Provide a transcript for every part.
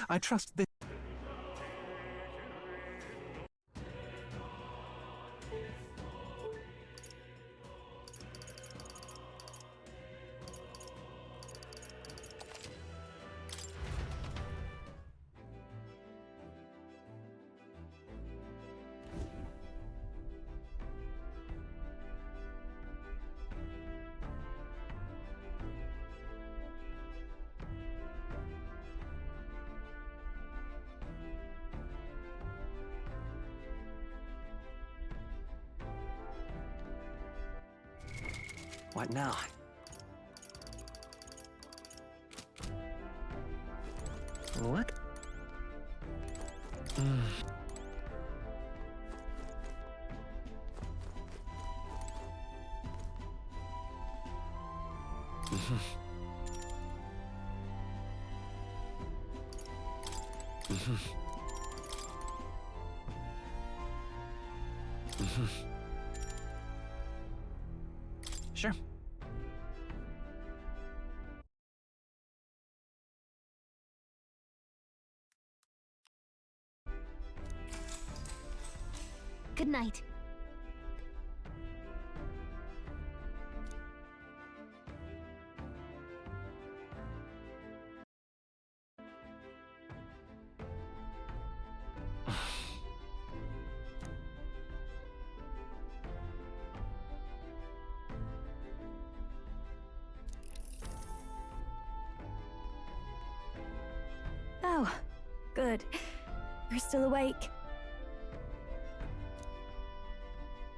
I trust this. What now? What? Sure. Good night. Oh, good. You're still awake.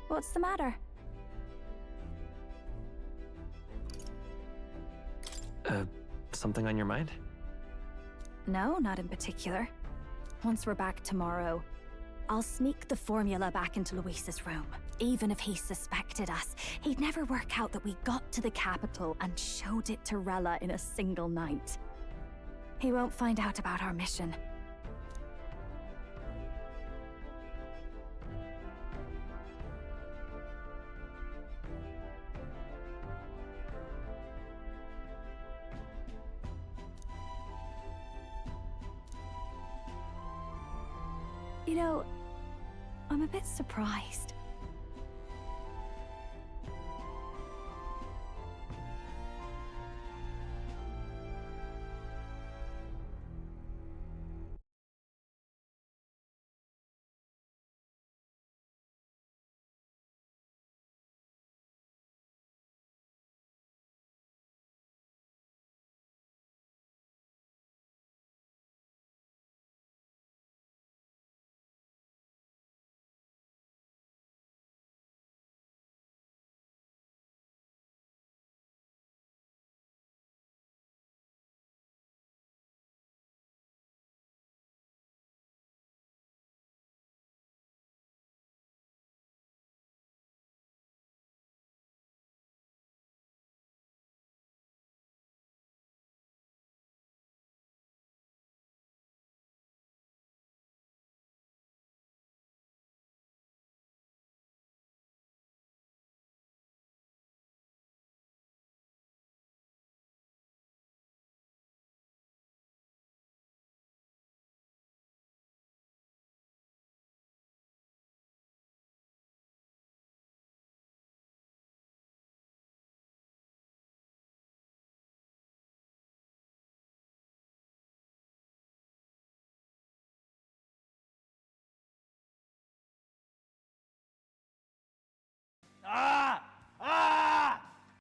What's the matter? Something on your mind? No, not in particular. Once we're back tomorrow, I'll sneak the formula back into Luis's room. Even if he suspected us, he'd never work out that we got to the capital and showed it to Rella in a single night. He won't find out about our mission. You know, I'm a bit surprised.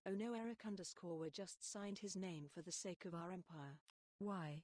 Oh no, Eric_were just signed his name for the sake of our empire. Why?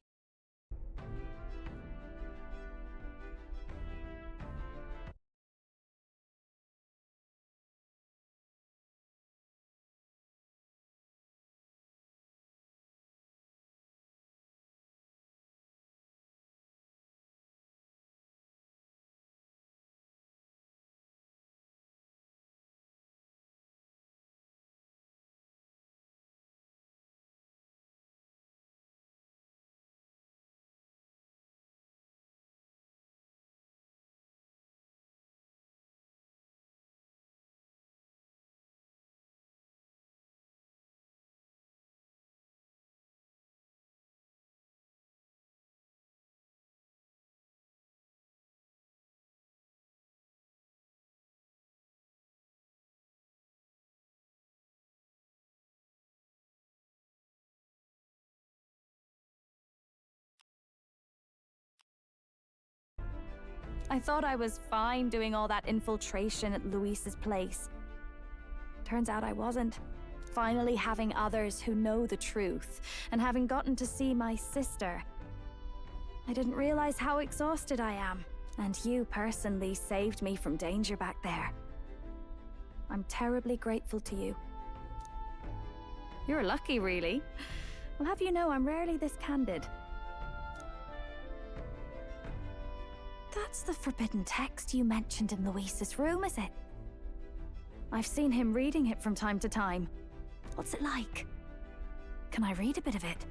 I thought I was fine doing all that infiltration at Luis's place. Turns out I wasn't. Finally having others who know the truth, and having gotten to see my sister. I didn't realize how exhausted I am, and you personally saved me from danger back there. I'm terribly grateful to you. You're lucky, really. I'll have you know I'm rarely this candid. That's the forbidden text you mentioned in Luis's room, is it? I've seen him reading it from time to time. What's it like? Can I read a bit of it?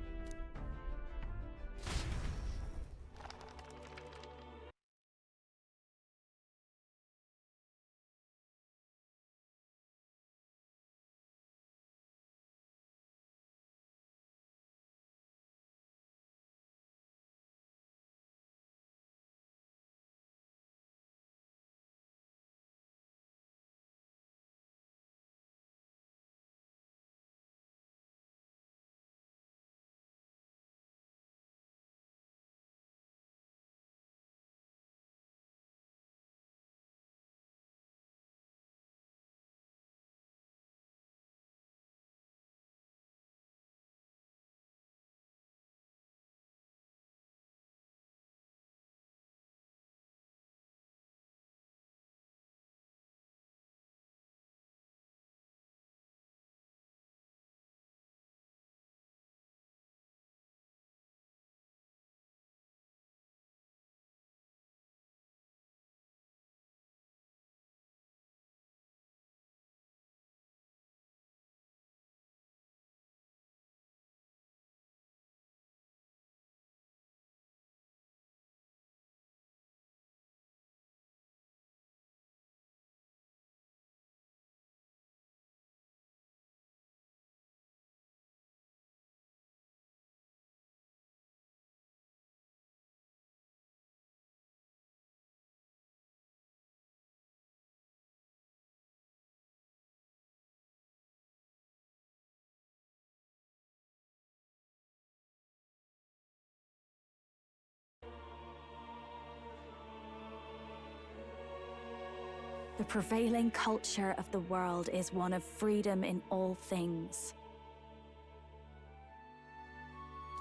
The prevailing culture of the world is one of freedom in all things.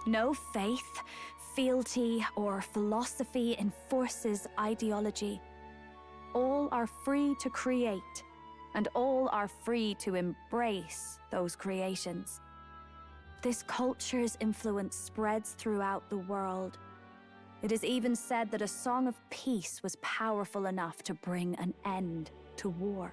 No faith, fealty, or philosophy enforces ideology. All are free to create, and all are free to embrace those creations. This culture's influence spreads throughout the world. It is even said that a song of peace was powerful enough to bring an end to war.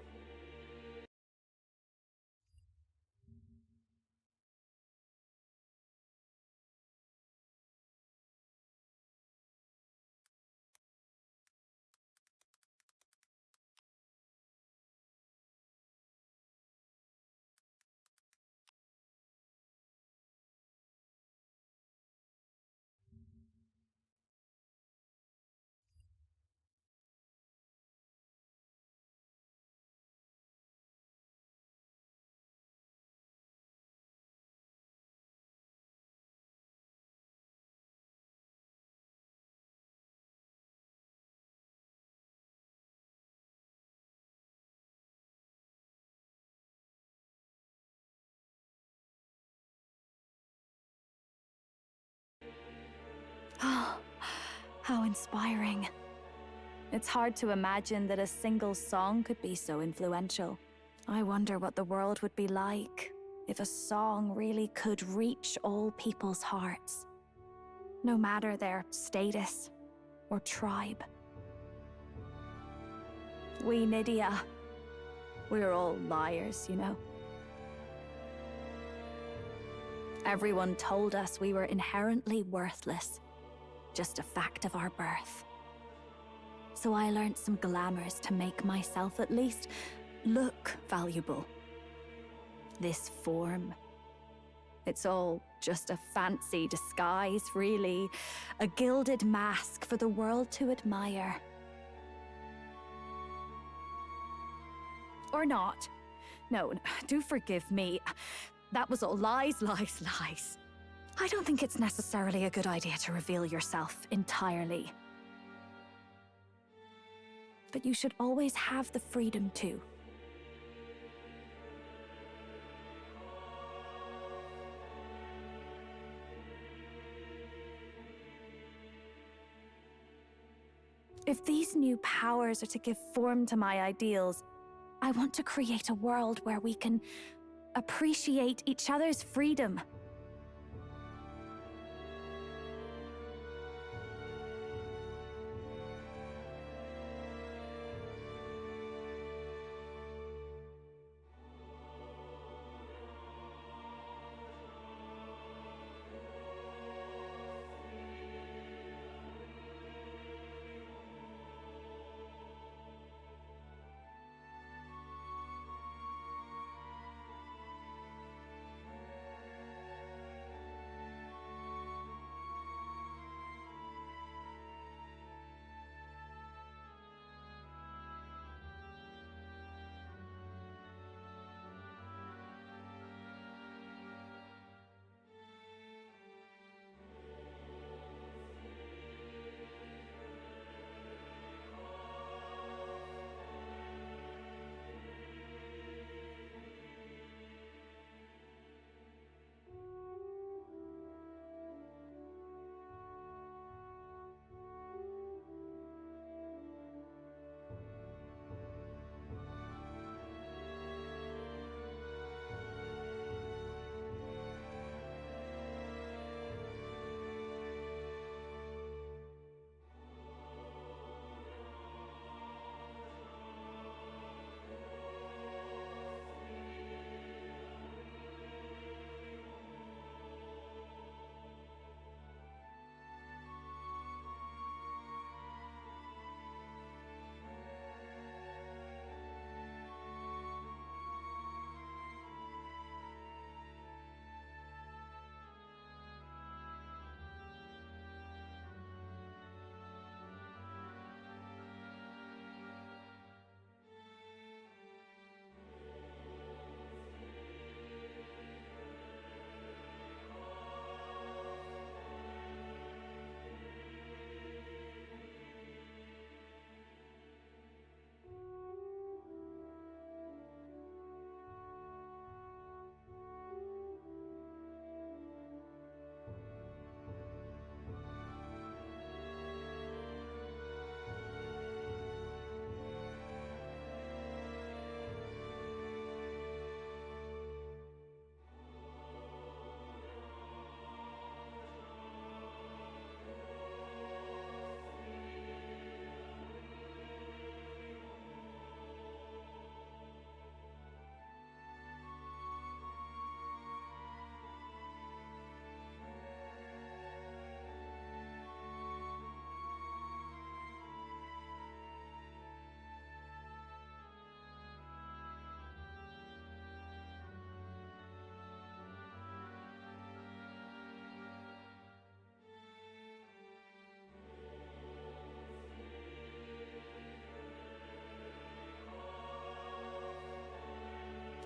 Oh, how inspiring. It's hard to imagine that a single song could be so influential. I wonder what the world would be like if a song really could reach all people's hearts, no matter their status or tribe. We Nydia, we're all liars, you know. Everyone told us we were inherently worthless, just a fact of our birth. So I learned some glamours to make myself at least look valuable. This form, it's all just a fancy disguise, really. A gilded mask for the world to admire. Or not. No, do forgive me. That was all lies, lies, lies. I don't think it's necessarily a good idea to reveal yourself entirely. but you should always have the freedom to. If these new powers are to give form to my ideals, I want to create a world where we can appreciate each other's freedom.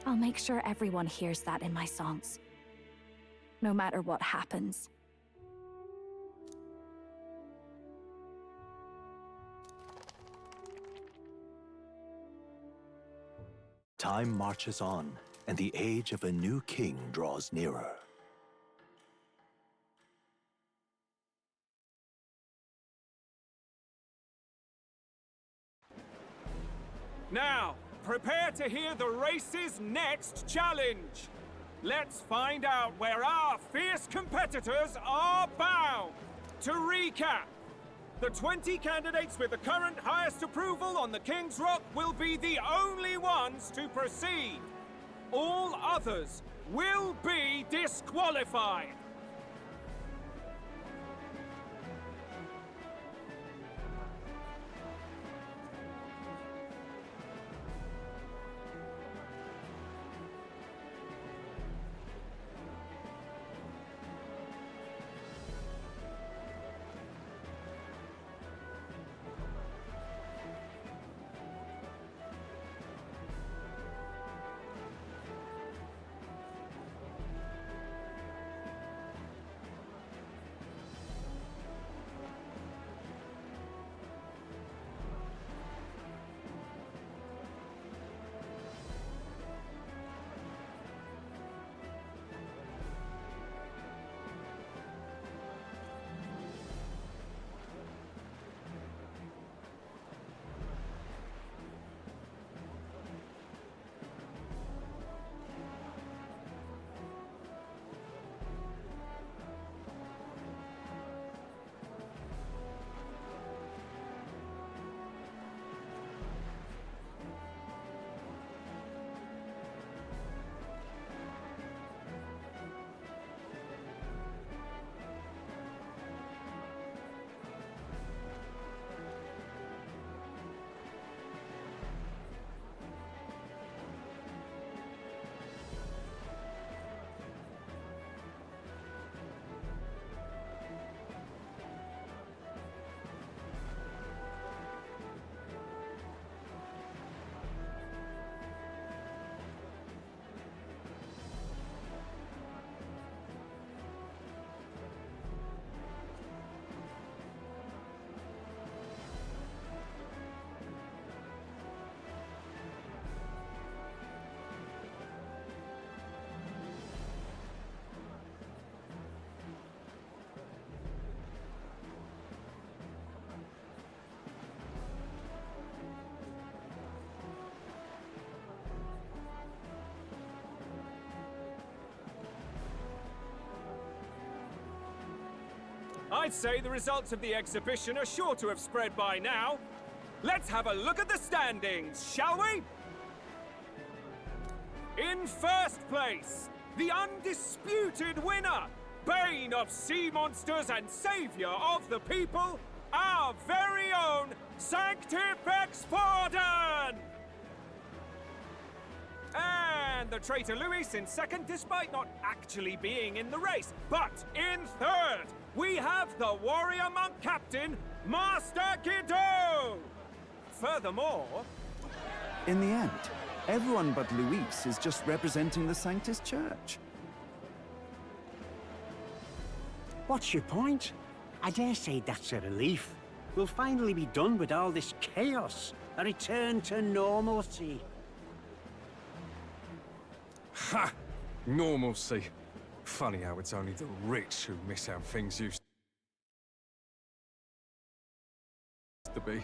I'll make sure everyone hears that in my songs, no matter what happens. Time marches on, and the age of a new king draws nearer. Now, prepare to hear the race's next challenge. Let's find out where our fierce competitors are bound. To recap, the 20 candidates with the current highest approval on the King's Rock will be the only ones to proceed. All others will be disqualified. I'd say the results of the exhibition are sure to have spread by now. Let's have a look at the standings, shall we? In first place, the undisputed winner, bane of sea monsters and savior of the people, our very own Sanctifex Pardon! And the traitor Luis in second, despite not actually being in the race. But in third, we have the warrior monk captain, Master Guido! Furthermore... In the end, everyone but Luis is just representing the Sanctus Church. What's your point? I dare say that's a relief. We'll finally be done with all this chaos. A return to normalcy. Ha! Normalcy. Funny how it's only the rich who miss how things used to be.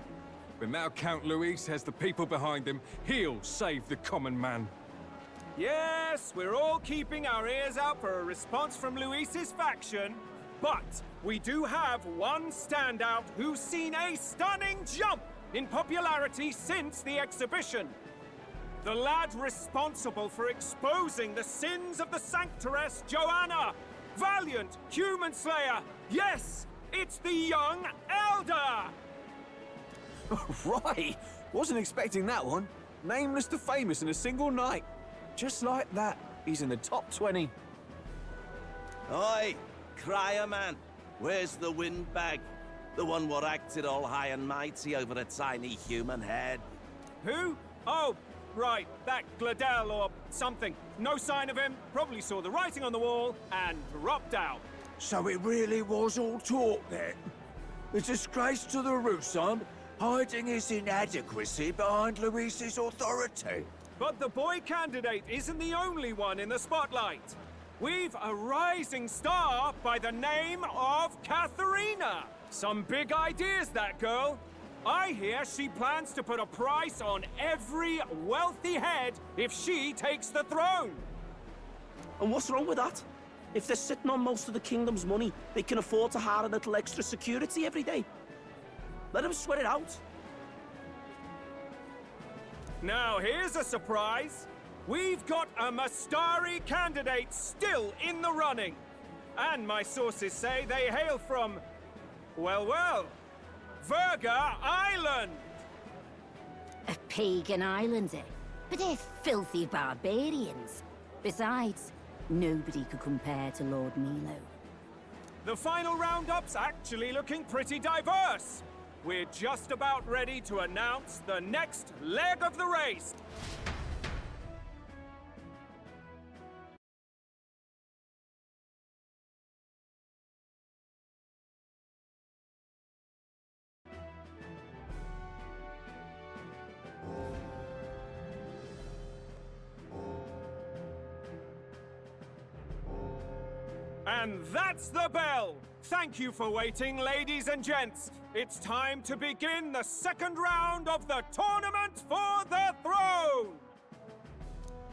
But now Count Luis has the people behind him. He'll save the common man. Yes, we're all keeping our ears out for a response from Luis's faction. But we do have one standout who's seen a stunning jump in popularity since the exhibition. The lad responsible for exposing the sins of the Sanctoress Joanna. Valiant human slayer. Yes, it's the young Elder. Right! Wasn't expecting that one. Nameless to famous in a single night. Just like that, he's in the top 20. Oi! Crier man! Where's the windbag? The one what acted all high and mighty over a tiny human head. Who? Oh, right, that Gladel or something. No sign of him, probably saw the writing on the wall and dropped out. So it really was all talk then? A disgrace to the Russon, hiding his inadequacy behind Luis's authority. But the boy candidate isn't the only one in the spotlight. We've a rising star by the name of Katharina. Some big ideas, that girl. I hear she plans to put a price on every wealthy head if she takes the throne. And what's wrong with that? If they're sitting on most of the kingdom's money, they can afford to hire a little extra security every day. Let them sweat it out. Now, here's a surprise. We've got a Mastari candidate still in the running. And my sources say they hail from, well, Verga Island. A pagan island, eh? But they're filthy barbarians. Besides, nobody could compare to Lord Milo. The final roundup's actually looking pretty diverse. We're just about ready to announce the next leg of the race. And that's the bell! Thank you for waiting, ladies and gents. It's time to begin the second round of the tournament for the throne!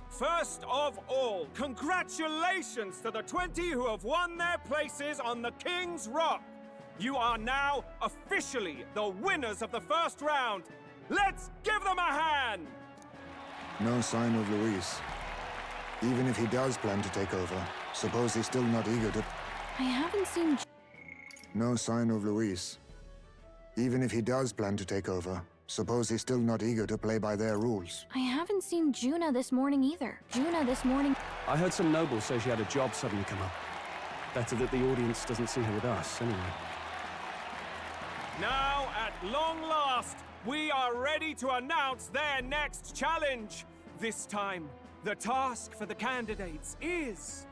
First of all, congratulations to the 20 who have won their places on the King's Rock. You are now officially the winners of the first round. Let's give them a hand! No sign of Luis. Even if he does plan to take over, suppose he's still not eager to... I haven't seen... No sign of Luis. Even if he does plan to take over, suppose he's still not eager to play by their rules. I haven't seen Juna this morning either. Juna this morning... I heard some nobles say she had a job suddenly come up. Better that the audience doesn't see her with us, anyway. Now, at long last, we are ready to announce their next challenge. This time, the task for the candidates is...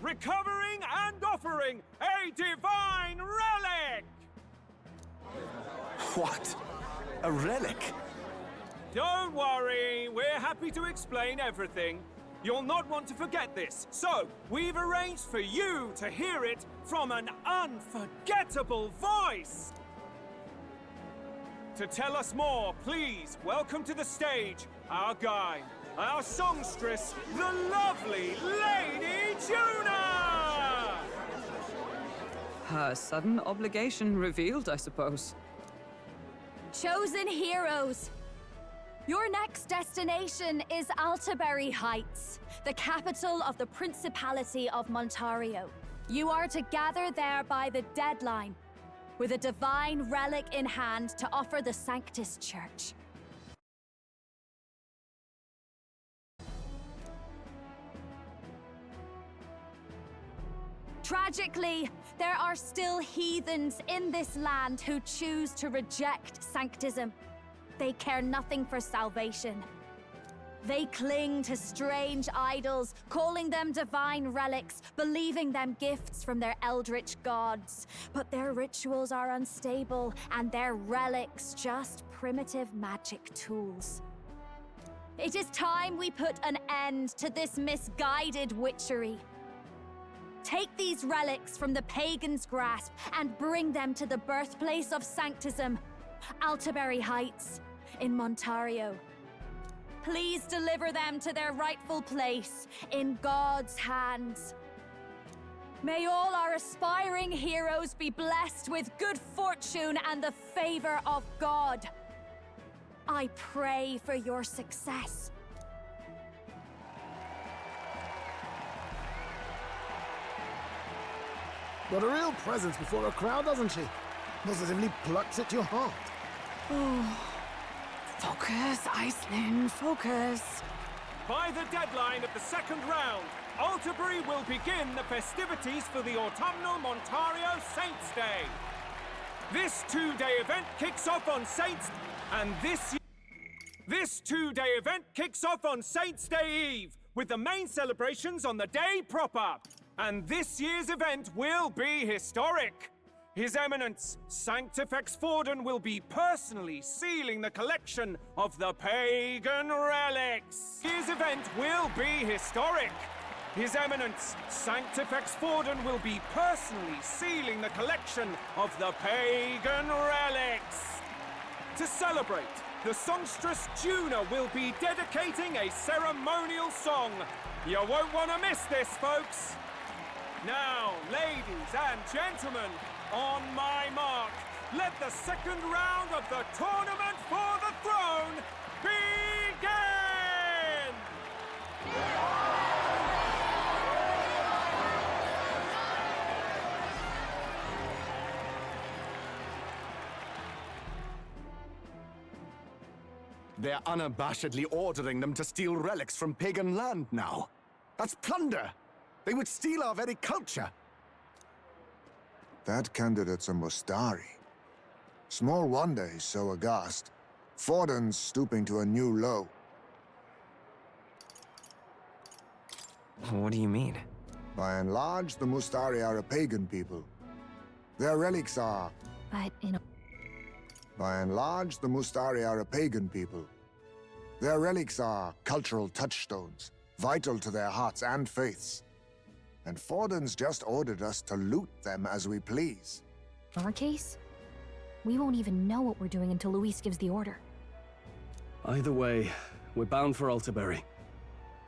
recovering and offering a divine relic! What? A relic? Don't worry, we're happy to explain everything. You'll not want to forget this, so we've arranged for you to hear it from an unforgettable voice! To tell us more, please welcome to the stage our guide, our songstress, the lovely Lady Juna! Her sudden obligation revealed, I suppose. Chosen heroes! Your next destination is Altaberry Heights, the capital of the Principality of Montario. You are to gather there by the deadline, with a divine relic in hand to offer the Sanctus Church. Tragically, there are still heathens in this land who choose to reject sanctism. They care nothing for salvation. They cling to strange idols, calling them divine relics, believing them gifts from their eldritch gods. But their rituals are unstable, and their relics just primitive magic tools. It is time we put an end to this misguided witchery. Take these relics from the pagan's grasp and bring them to the birthplace of sanctism, Altaberry Heights, in Montario. Please deliver them to their rightful place, in God's hands. May all our aspiring heroes be blessed with good fortune and the favor of God. I pray for your success. Got a real presence before a crowd, doesn't she? Positively plucks at your heart. Oh. Focus, Iceland, focus. By the deadline of the second round, Altaberry will begin the festivities for the autumnal Montario Saints' Day. This two-day event kicks off on Saints' Day Eve, with the main celebrations on the day proper. And this year's event will be historic. His Eminence, Sanctifex Forden, will be personally sealing the collection of the pagan relics. His event will be historic. His Eminence, Sanctifex Forden, will be personally sealing the collection of the pagan relics. To celebrate, the songstress Juna will be dedicating a ceremonial song. You won't want to miss this, folks. Now, ladies and gentlemen, on my mark, let the second round of the tournament for the throne begin! They're unabashedly ordering them to steal relics from pagan land now. That's plunder! They would steal our very culture! That candidate's a Mustari. Small wonder he's so aghast. Forden's stooping to a new low. What do you mean? By and large, the Mustari are a pagan people. Their relics are... By and large, the Mustari are a pagan people. Their relics are cultural touchstones, vital to their hearts and faiths. And Forden's just ordered us to loot them as we please. Our case? We won't even know what we're doing until Luis gives the order. Either way, we're bound for Altaberry.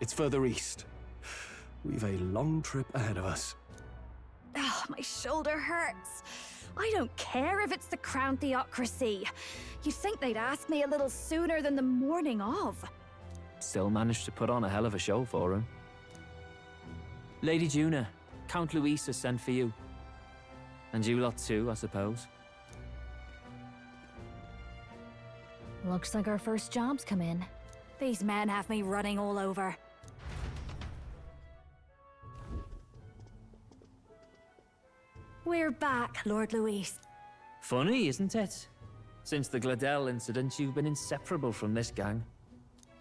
It's further east. We've a long trip ahead of us. Oh, my shoulder hurts. I don't care if it's the Crown Theocracy. You'd think they'd ask me a little sooner than the morning of. Still managed to put on a hell of a show for him. Lady Juna, Count Luis has sent for you. And you lot too, I suppose. Looks like our first job's come in. These men have me running all over. We're back, Lord Luis. Funny, isn't it? Since the Gladell incident, you've been inseparable from this gang.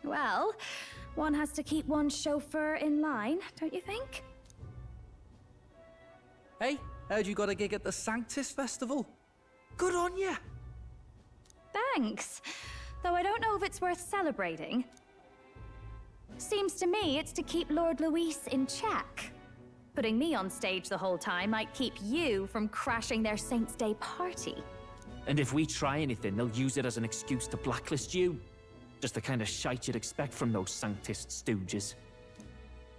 Well, one has to keep one's chauffeur in line, don't you think? Hey, heard you got a gig at the Sanctus Festival. Good on ya! Thanks. Though I don't know if it's worth celebrating. Seems to me it's to keep Lord Luis in check. Putting me on stage the whole time might keep you from crashing their Saints' Day party. And if we try anything, they'll use it as an excuse to blacklist you. Just the kind of shite you'd expect from those Sanctist stooges.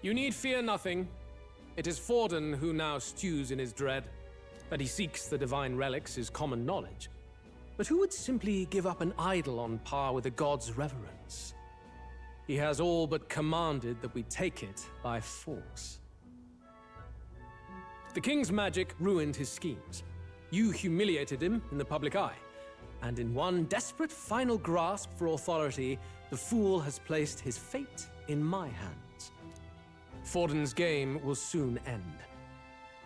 You need fear nothing. It is Forden who now stews in his dread. That he seeks the divine relics is common knowledge. But who would simply give up an idol on par with a god's reverence? He has all but commanded that we take it by force. The king's magic ruined his schemes. You humiliated him in the public eye. And in one desperate final grasp for authority, the fool has placed his fate in my hands. Forden's game will soon end.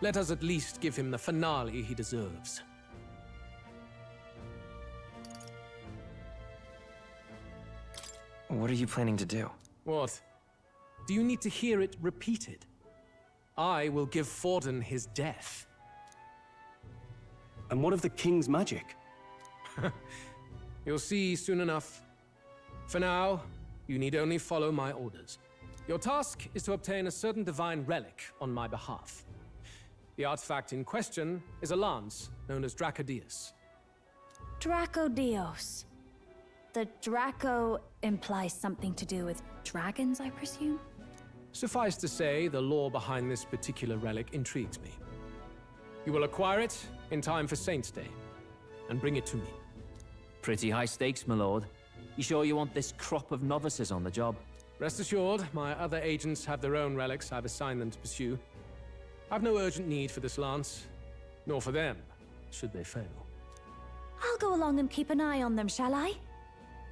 Let us at least give him the finale he deserves. What are you planning to do? What? Do you need to hear it repeated? I will give Forden his death. And what of the king's magic? You'll see soon enough. For now, you need only follow my orders. Your task is to obtain a certain divine relic on my behalf. The artifact in question is a lance known as Dracodius. Dracodios. The Draco implies something to do with dragons, I presume? Suffice to say, the lore behind this particular relic intrigues me. You will acquire it in time for Saint's Day, and bring it to me. Pretty high stakes, my lord. You sure you want this crop of novices on the job? Rest assured, my other agents have their own relics I've assigned them to pursue. I've no urgent need for this lance, nor for them, should they fail. I'll go along and keep an eye on them, shall I?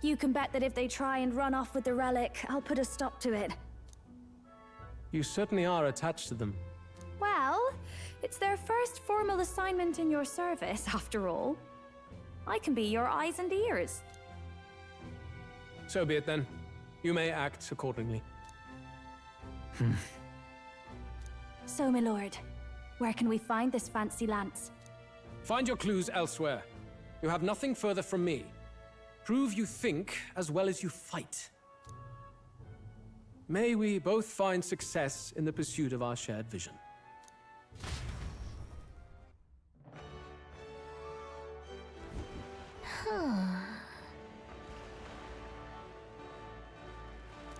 You can bet that if they try and run off with the relic, I'll put a stop to it. You certainly are attached to them. Well, it's their first formal assignment in your service, after all. I can be your eyes and ears. So be it then. You may act accordingly. So, my lord, where can we find this fancy lance? Find your clues elsewhere. You have nothing further from me. Prove you think as well as you fight. May we both find success in the pursuit of our shared vision.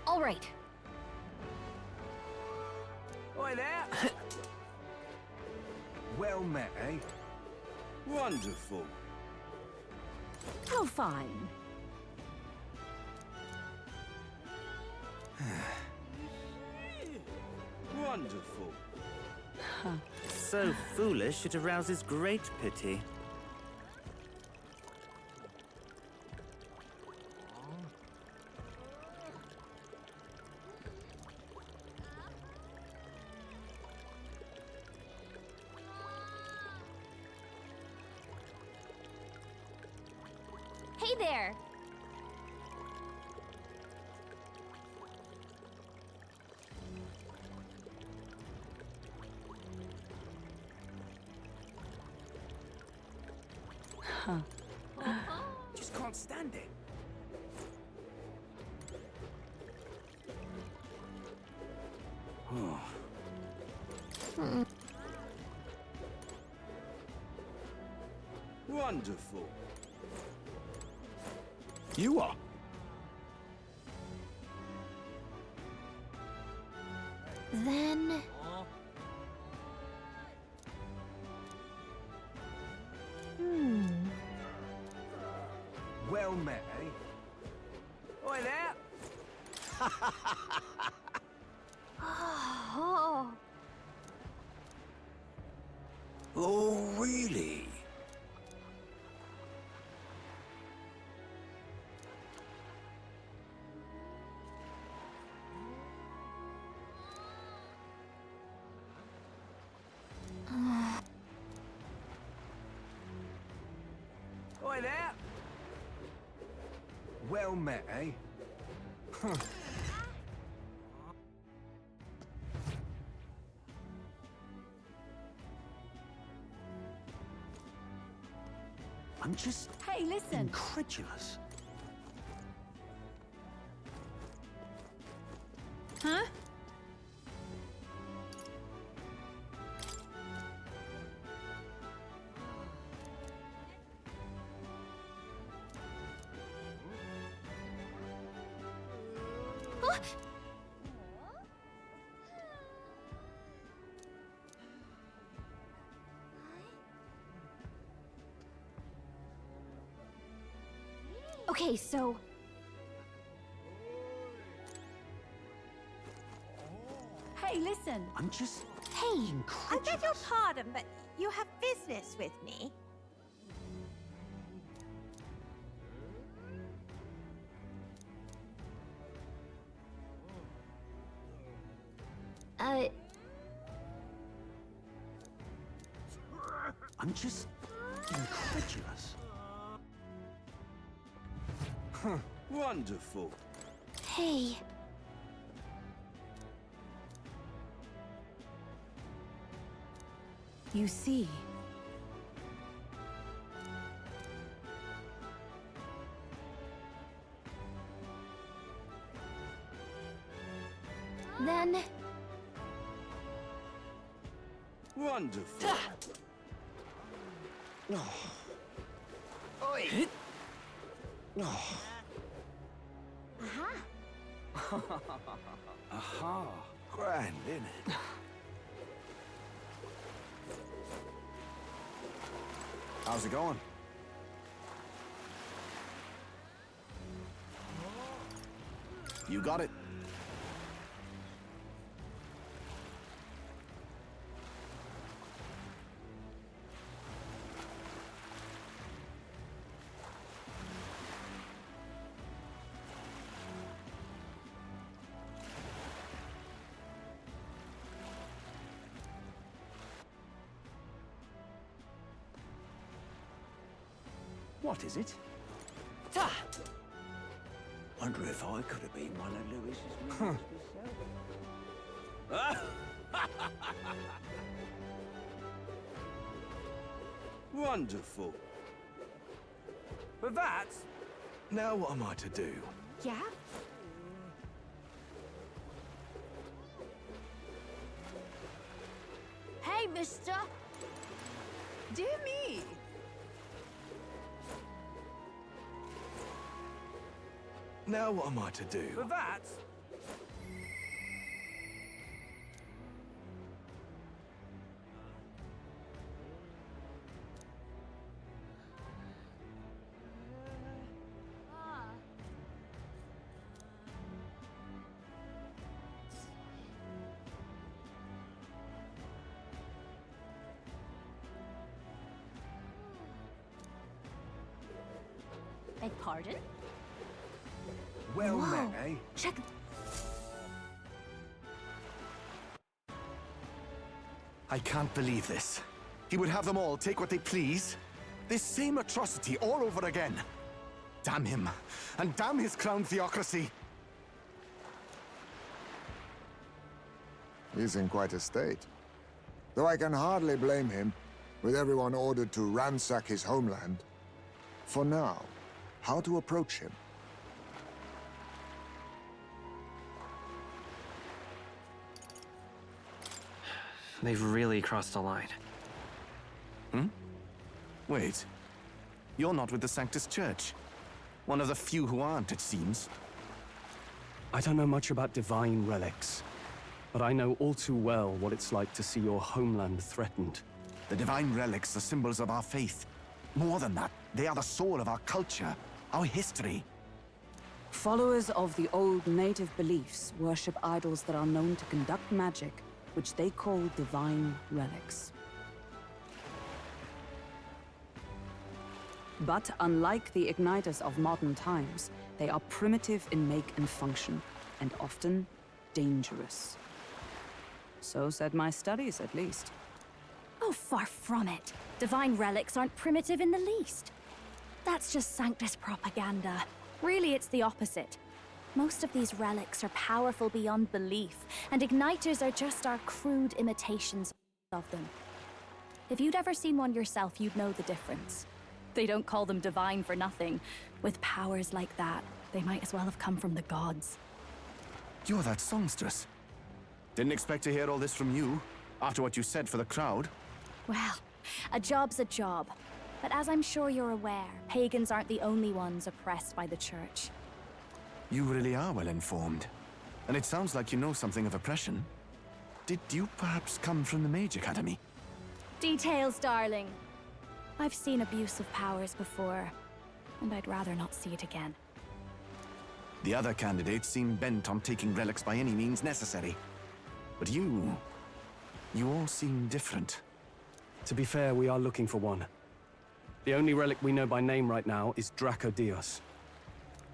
All right. Oi there! Well met, eh? Wonderful. Oh, fine. Wonderful. So foolish it arouses great pity. Hey there! Just can't stand it. Wonderful. You are. Then... Well met, eh? Oi there! Oh. Oh, really? Oi there! Well met, eh? I'm just Hey, listen. incredulous. Huh? Okay, so... Hey, listen. I'm just... Hey! I beg your pardon, but you have business with me? I'm just incredulous. Huh. Wonderful. Hey. You see, then... Wonderful. Oh. Oi. Oh. Aha. Aha. Grand, innit? How's it going? You got it. What is it? Wonder if I could have been one of Lewis's minions myself. Wonderful. But that... Now what am I to do? Yeah? Hey, mister! dear me. Now what am I to do? But that... Beg pardon? Well Whoa. met, eh? Check... I can't believe this. He would have them all take what they please. This same atrocity all over again. Damn him. And damn his crown theocracy. He's in quite a state. Though I can hardly blame him, with everyone ordered to ransack his homeland. For now, how to approach him? They've really crossed the line. Wait. You're not with the Sanctus Church. One of the few who aren't, it seems. I don't know much about divine relics, but I know all too well what it's like to see your homeland threatened. The divine relics are symbols of our faith. More than that, they are the soul of our culture, our history. Followers of the old native beliefs worship idols that are known to conduct magic, which they call divine relics. But unlike the igniters of modern times, they are primitive in make and function, and often dangerous. So said my studies, at least. Oh, far from it. Divine relics aren't primitive in the least. That's just Sanctus propaganda. Really, it's the opposite. Most of these relics are powerful beyond belief, and igniters are just our crude imitations of them. If you'd ever seen one yourself, you'd know the difference. They don't call them divine for nothing. With powers like that, they might as well have come from the gods. You're that songstress. Didn't expect to hear all this from you, after what you said for the crowd. Well, a job's a job. But as I'm sure you're aware, pagans aren't the only ones oppressed by the church. You really are well informed. And it sounds like you know something of oppression. Did you perhaps come from the Mage Academy? Details, darling. I've seen abuse of powers before. and I'd rather not see it again. The other candidates seem bent on taking relics by any means necessary. But you all seem different. To be fair, we are looking for one. The only relic we know by name right now is Dracodios.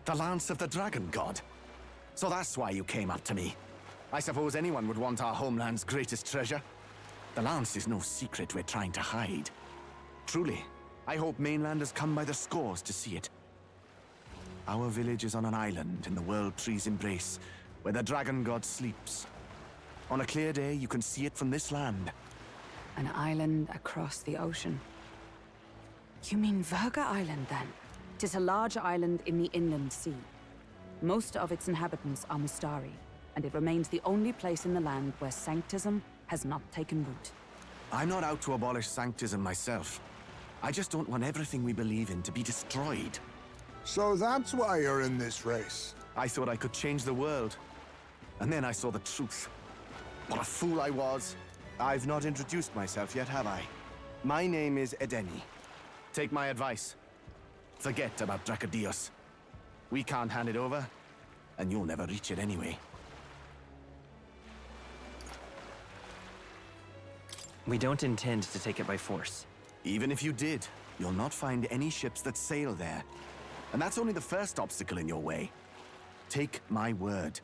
The Lance of the Dragon God? So that's why you came up to me. I suppose anyone would want our homeland's greatest treasure. The Lance is no secret we're trying to hide. Truly, I hope mainlanders come by the scores to see it. Our village is on an island in the World Tree's embrace, where the Dragon God sleeps. On a clear day, you can see it from this land. An island across the ocean. You mean Verga Island, then? 'Tis a large island in the inland sea. Most of its inhabitants are Mustari, and it remains the only place in the land where sanctism has not taken root. I'm not out to abolish sanctism myself. I just don't want everything we believe in to be destroyed. So that's why you're in this race. I thought I could change the world. And then I saw the truth. What a fool I was. I've not introduced myself yet, have I? My name is Edeni. Take my advice. Forget about Dracodios. We can't hand it over, and you'll never reach it anyway. We don't intend to take it by force. Even if you did, you'll not find any ships that sail there. And that's only the first obstacle in your way. Take my word.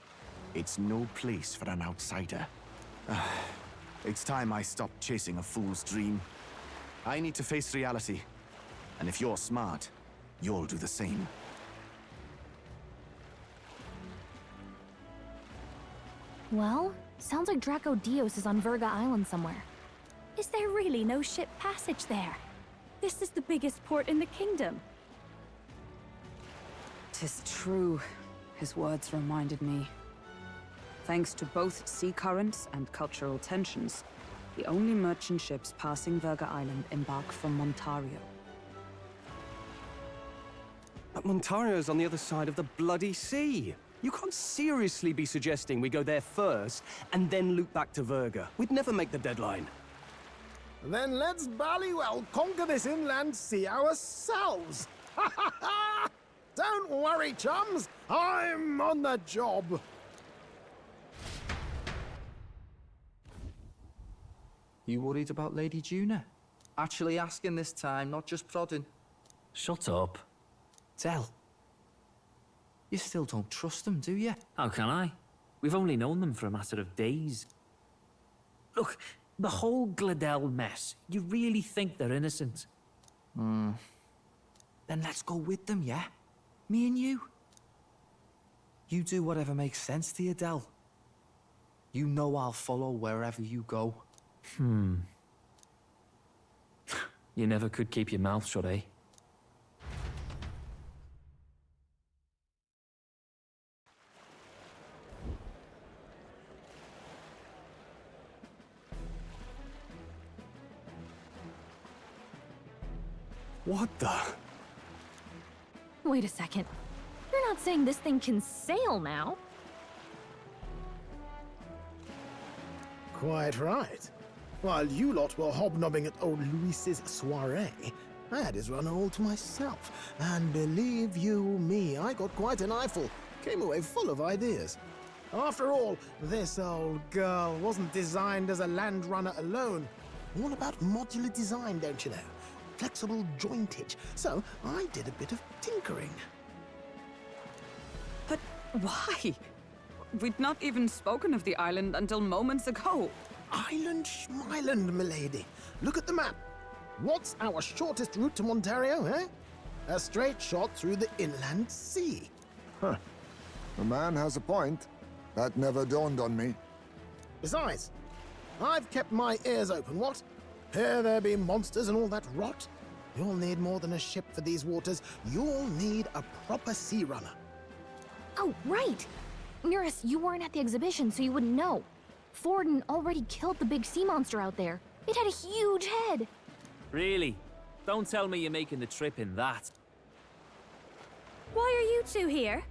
It's no place for an outsider. It's time I stopped chasing a fool's dream. I need to face reality. And if you're smart, you'll do the same. Well, sounds like Dracodios is on Verga Island somewhere. Is there really no ship passage there? This is the biggest port in the kingdom. 'Tis true. His words reminded me. Thanks to both sea currents and cultural tensions, the only merchant ships passing Verga Island embark from Montario. But Montario's on the other side of the bloody sea. You can't seriously be suggesting we go there first and then loop back to Verga. We'd never make the deadline. Then let's ballywell conquer this inland sea ourselves! Ha ha ha! Don't worry, chums! I'm on the job! You worried about Lady Juna? Actually asking this time, not just prodding. Shut up. Tell. You still don't trust them, do you? How can I? We've only known them for a matter of days. Look, the whole Gladell mess, you really think they're innocent? Then let's go with them, yeah? Me and you. You do whatever makes sense to you, Del. You know I'll follow wherever you go. You never could keep your mouth shut, eh? What the? Wait a second. You're not saying this thing can sail now? Quite right. While you lot were hobnobbing at old Luis's soiree, I had his run all to myself. And believe you me, I got quite an eyeful. Came away full of ideas. After all, this old girl wasn't designed as a land runner alone. All about modular design, don't you know? Flexible jointage. So I did a bit of tinkering. But why? We'd not even spoken of the island until moments ago. Island schmeiland, milady. Look at the map. What's our shortest route to Montario, eh? A straight shot through the inland sea. Huh. The man has a point. That never dawned on me. Besides, I've kept my ears open, what? Here there be monsters and all that rot? You'll need more than a ship for these waters. You'll need a proper sea runner. Oh, right! Mirus, you weren't at the exhibition, so you wouldn't know. Forden already killed the big sea monster out there. It had a huge head. Really? Don't tell me you're making the trip in that. Why are you two here?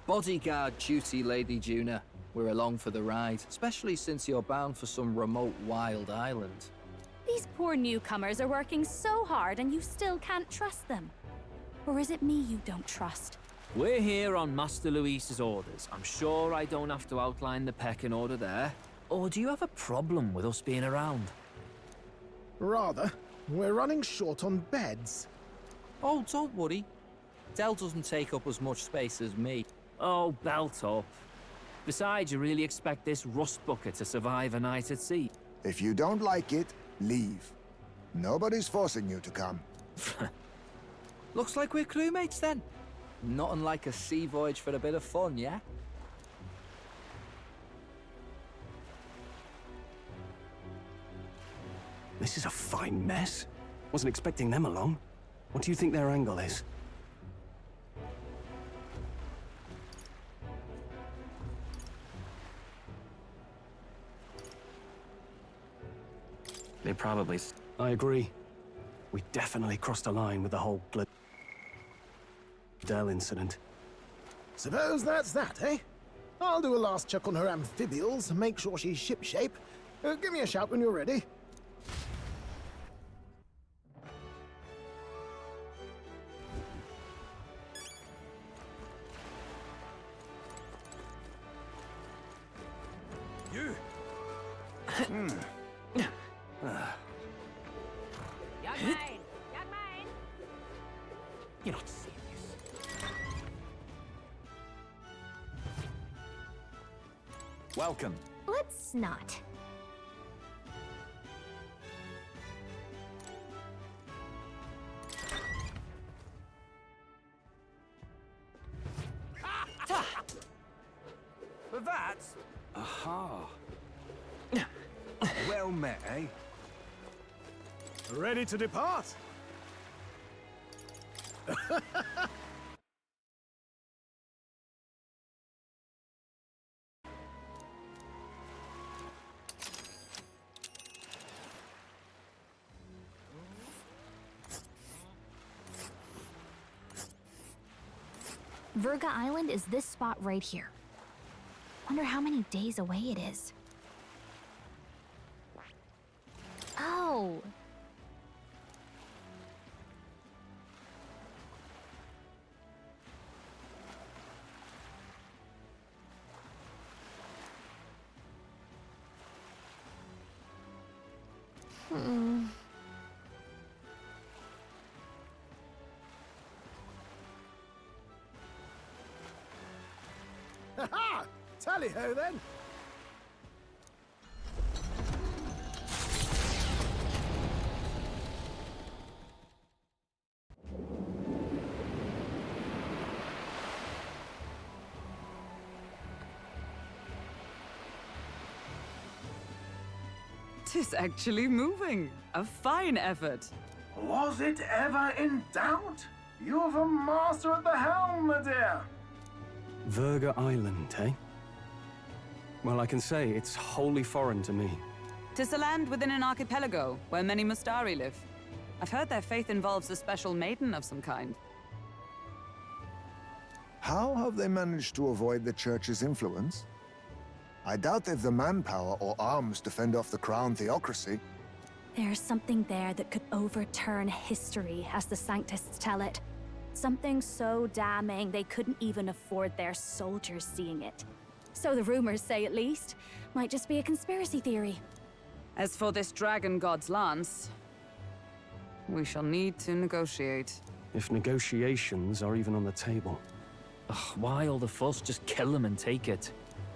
Bodyguard duty, Lady Juna. We're along for the ride, especially since you're bound for some remote wild island. These poor newcomers are working so hard and you still can't trust them. Or is it me you don't trust? We're here on Master Luis's orders. I'm sure I don't have to outline the pecking order there. Or do you have a problem with us being around? Rather. We're running short on beds. Oh, don't worry. Dell doesn't take up as much space as me. Oh, belt up. Besides, you really expect this rust bucket to survive a night at sea? If you don't like it, leave. Nobody's forcing you to come. Looks like we're crewmates then. Not unlike a sea voyage for a bit of fun, yeah? This is a fine mess. Wasn't expecting them along. What do you think their angle is? They probably... I agree. We definitely crossed a line with the whole Dell incident. Suppose that's that, eh? I'll do a last check on her amphibials, make sure she's shipshape. Give me a shout when you're ready. You! You're not serious. Welcome. Let's not. But that's... Aha. Well met, eh? Ready to depart? Verga Island is this spot right here. Wonder how many days away it is. Oh. Ha-ha! Tally-ho, then! Tis actually moving. A fine effort. Was it ever in doubt? You're the master at the helm, my dear. Verga Island, eh? Well, I can say it's wholly foreign to me. 'Tis a land within an archipelago, where many Mustari live. I've heard their faith involves a special maiden of some kind. How have they managed to avoid the Church's influence? I doubt they've the manpower or arms to fend off the Crown theocracy. There's something there that could overturn history, as the Sanctists tell it. Something so damning they couldn't even afford their soldiers seeing it. So the rumors say, at least. Might just be a conspiracy theory. As for this dragon god's lance, we shall need to negotiate. If negotiations are even on the table. Ugh, why all the fuss? Just kill them and take it.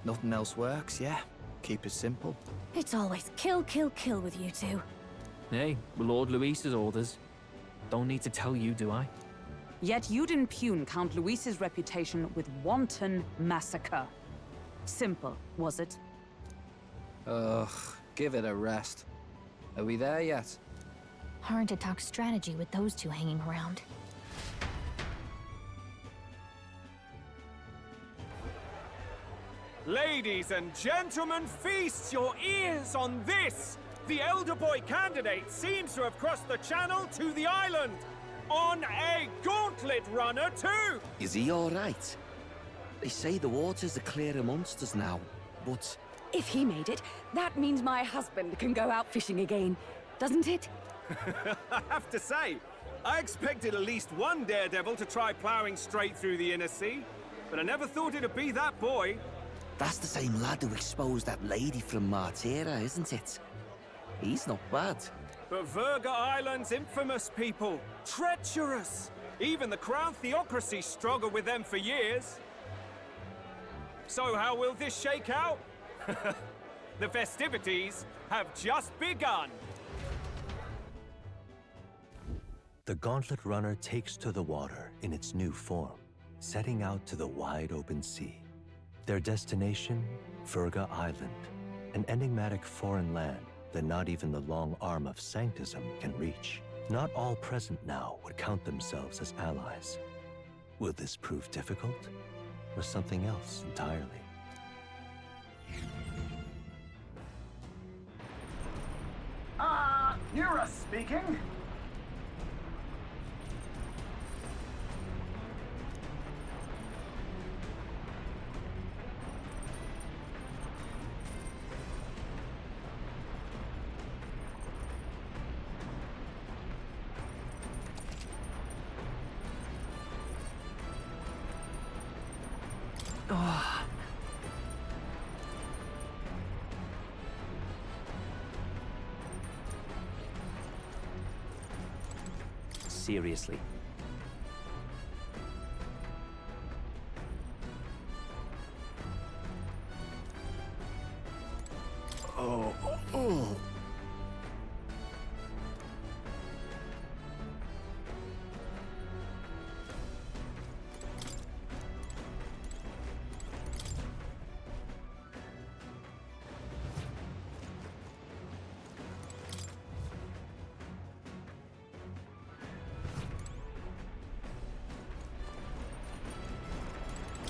Nothing else works, yeah? Keep it simple. It's always kill, kill, kill with you two. Hey, Lord Luis's orders. Don't need to tell you, do I? Yet you'd impugn Count Luis's reputation with wanton massacre. Simple, was it? Ugh, give it a rest. Are we there yet? Hard to talk strategy with those two hanging around. Ladies and gentlemen, feast your ears on this! The elder boy candidate seems to have crossed the channel to the island! On a gauntlet runner, too! Is he all right? They say the waters are clear amongst us now, but... If he made it, that means my husband can go out fishing again, doesn't it? I have to say, I expected at least one daredevil to try plowing straight through the inner sea, but I never thought it'd be that boy. That's the same lad who exposed that lady from Martira, isn't it? He's not bad. But Verga Island's infamous, people. Treacherous! Even the Crown Theocracy struggled with them for years. So how will this shake out? The festivities have just begun. The Gauntlet Runner takes to the water in its new form, setting out to the wide open sea. Their destination, Verga Island, an enigmatic foreign land that not even the long arm of Sanctism can reach. Not all present now would count themselves as allies. Will this prove difficult, or something else entirely? Nura speaking. Seriously. Oh.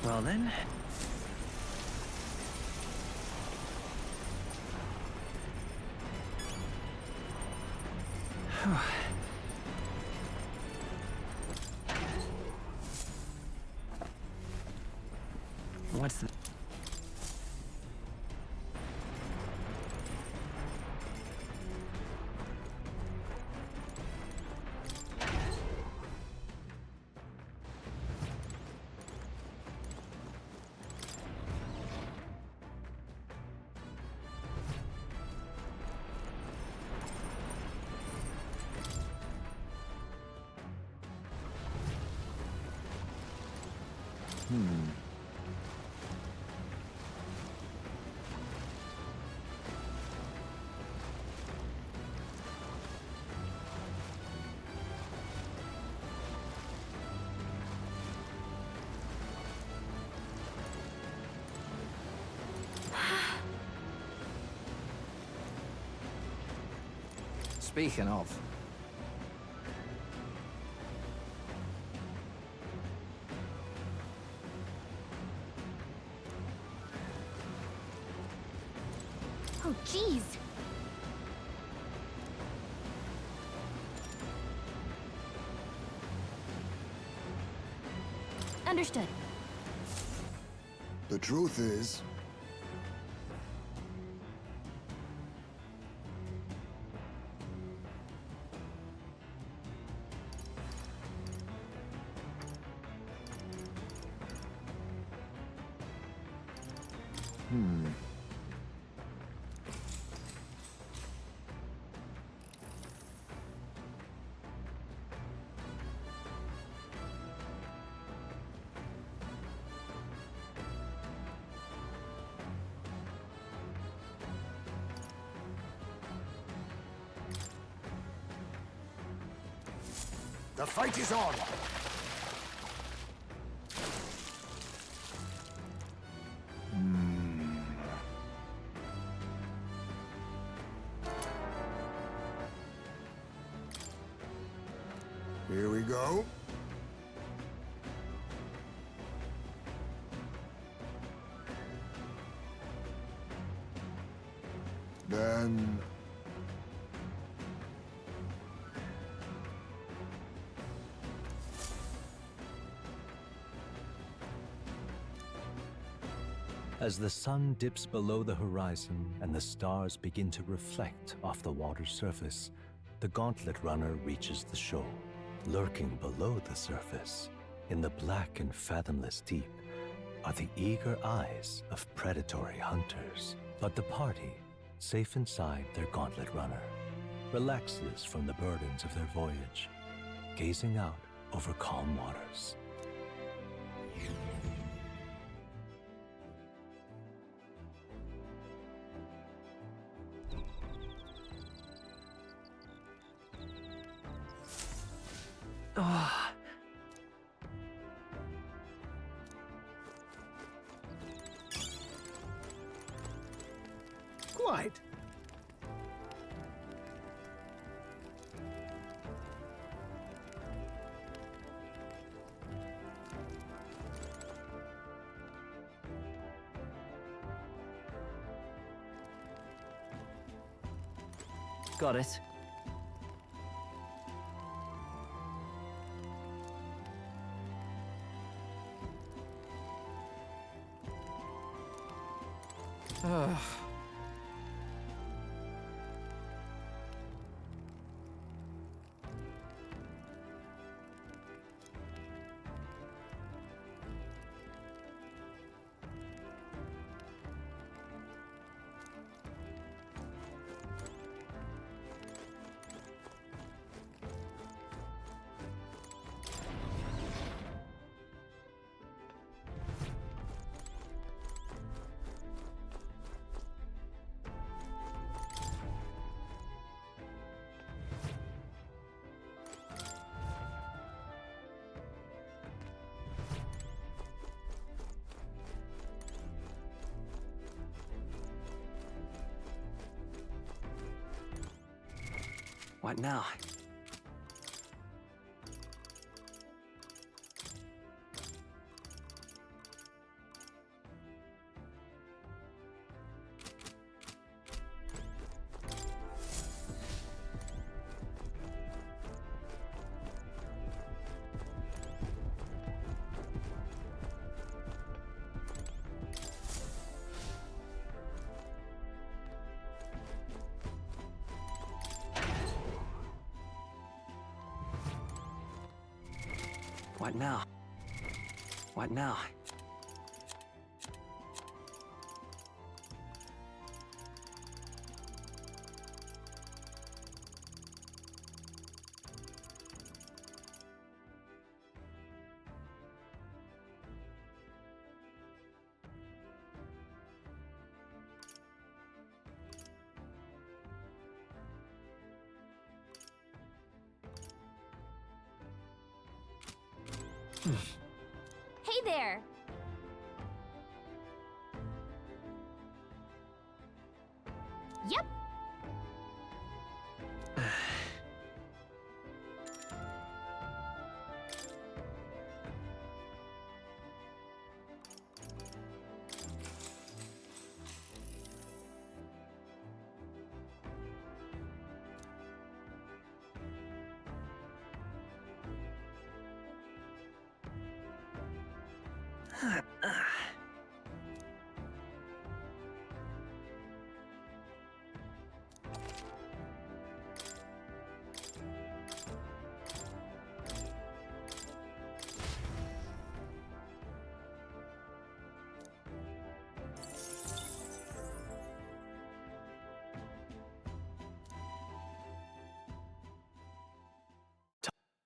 Well then. What's the... Speaking of. Oh, jeez. Understood. The truth is, the fight is on! Here we go. Then... As the sun dips below the horizon and the stars begin to reflect off the water's surface, the Gauntlet Runner reaches the shore. Lurking below the surface, in the black and fathomless deep, are the eager eyes of predatory hunters. But the party, safe inside their gauntlet runner, relaxes from the burdens of their voyage, gazing out over calm waters. Ah. Quite. Got it. Ugh. What now? What now? What now? Hey there! Yep.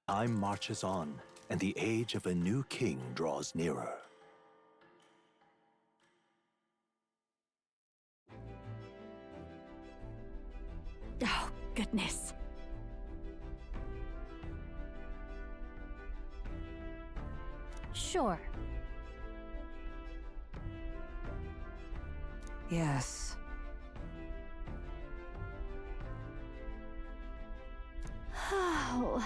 Time marches on, and the age of a new king draws nearer. Oh, goodness. Sure. Yes. Oh.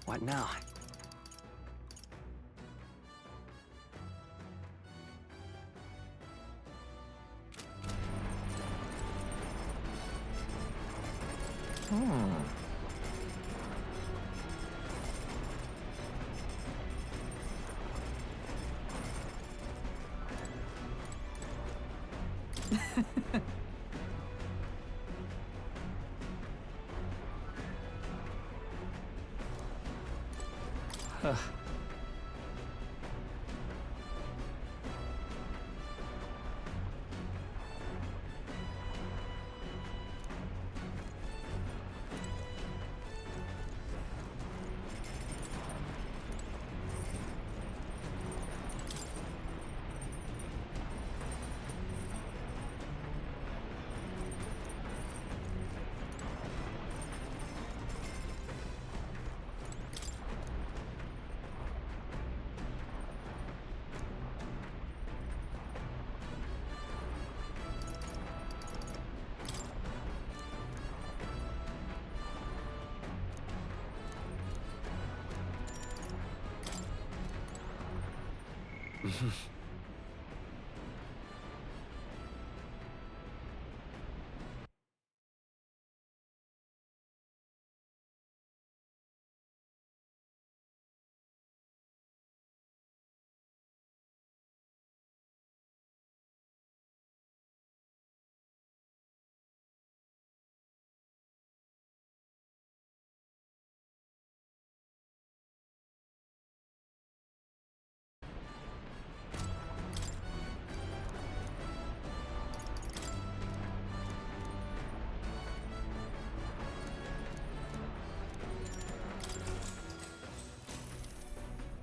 What now?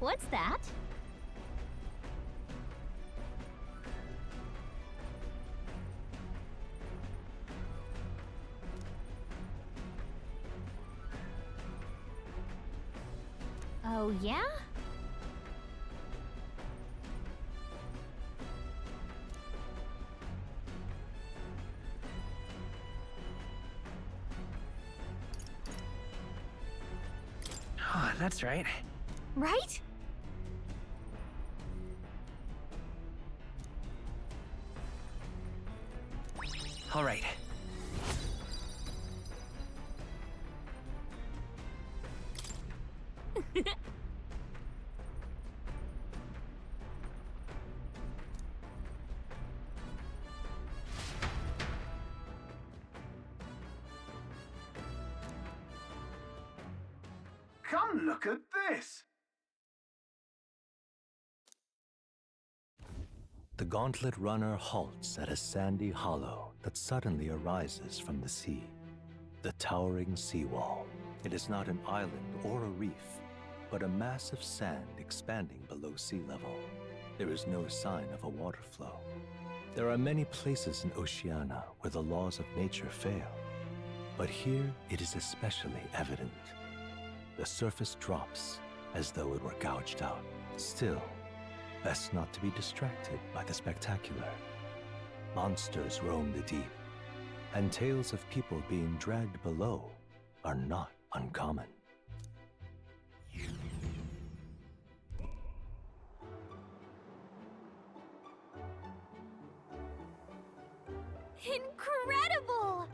What's that? Oh, yeah? Oh, that's right. Right? All right. Come look at this! The gauntlet runner halts at a sandy hollow that suddenly arises from the sea. The towering seawall. It is not an island or a reef, but a mass of sand expanding below sea level. There is no sign of a water flow. There are many places in Oceania where the laws of nature fail, but here it is especially evident. The surface drops as though it were gouged out. Still, best not to be distracted by the spectacular. Monsters roam the deep, and tales of people being dragged below are not uncommon. Incredible!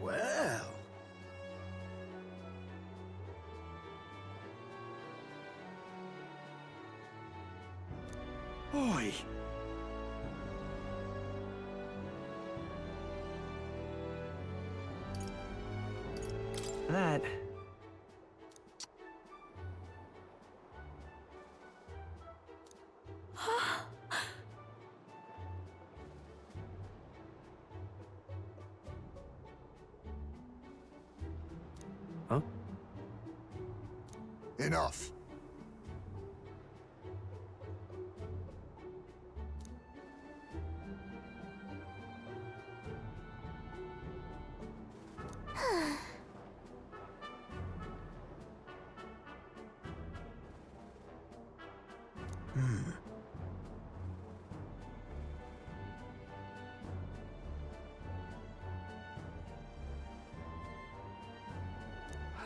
Well. Oi! That... Huh? Enough.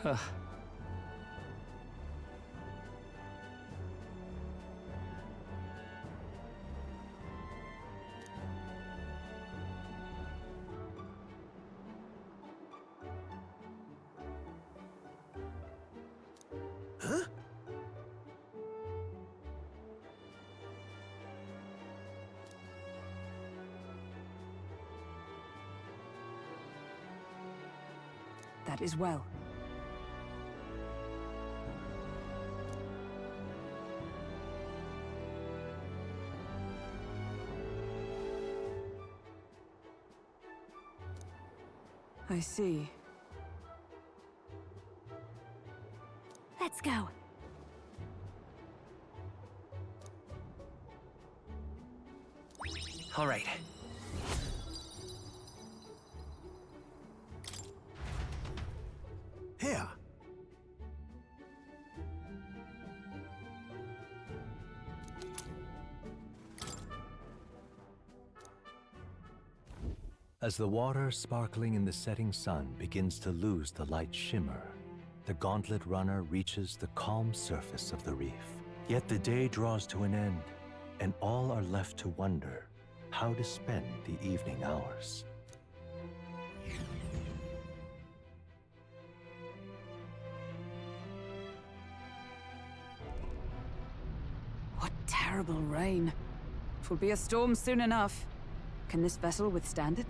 Huh? That is well. I see. Let's go. All right. Here. As the water sparkling in the setting sun begins to lose the light shimmer, the gauntlet runner reaches the calm surface of the reef. Yet the day draws to an end, and all are left to wonder how to spend the evening hours. What terrible rain. 'Twill be a storm soon enough. Can this vessel withstand it?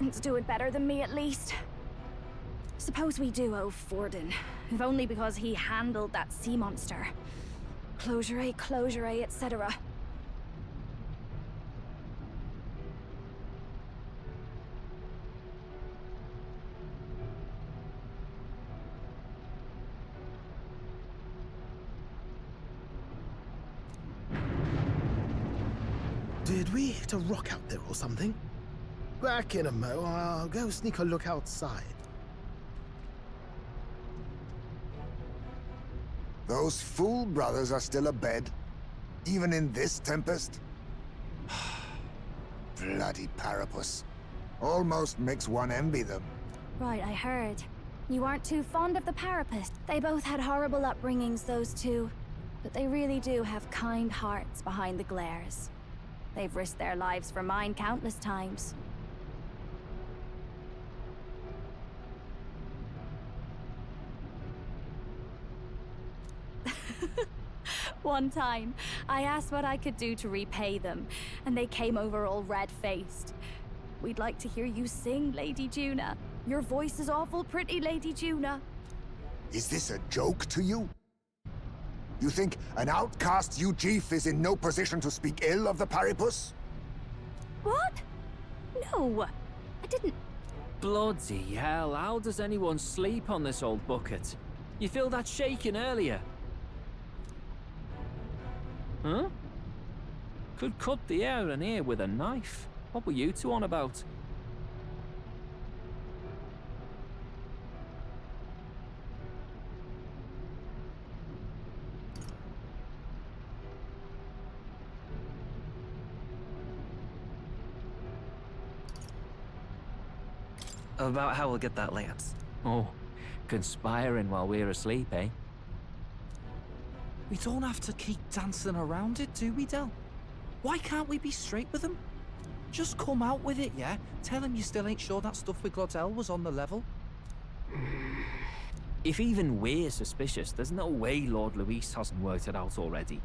It's doing better than me, at least. Suppose we do owe Forden, if only because he handled that sea monster. Closure, etc. Did we hit a rock out there or something? Back in a mo, I'll go sneak a look outside. Those fool brothers are still abed, even in this tempest? Bloody Parapus. Almost makes one envy them. Right, I heard. You aren't too fond of the Parapus. They both had horrible upbringings, those two. But they really do have kind hearts behind the glares. They've risked their lives for mine countless times. One time, I asked what I could do to repay them, and they came over all red-faced. We'd like to hear you sing, Lady Juna. Your voice is awful pretty, Lady Juna. Is this a joke to you? You think an outcast Ujeef is in no position to speak ill of the Paripus? What? No, I didn't. Bloody hell, how does anyone sleep on this old bucket? You feel that shaking earlier? Huh? Could cut the air in here with a knife. What were you two on about? About how we'll get that lance. Oh, conspiring while we're asleep, eh? We don't have to keep dancing around it, do we, Del? Why can't we be straight with them? Just come out with it, yeah? Tell him you still ain't sure that stuff with Glottel was on the level. If even we're suspicious, there's no way Lord Luis hasn't worked it out already.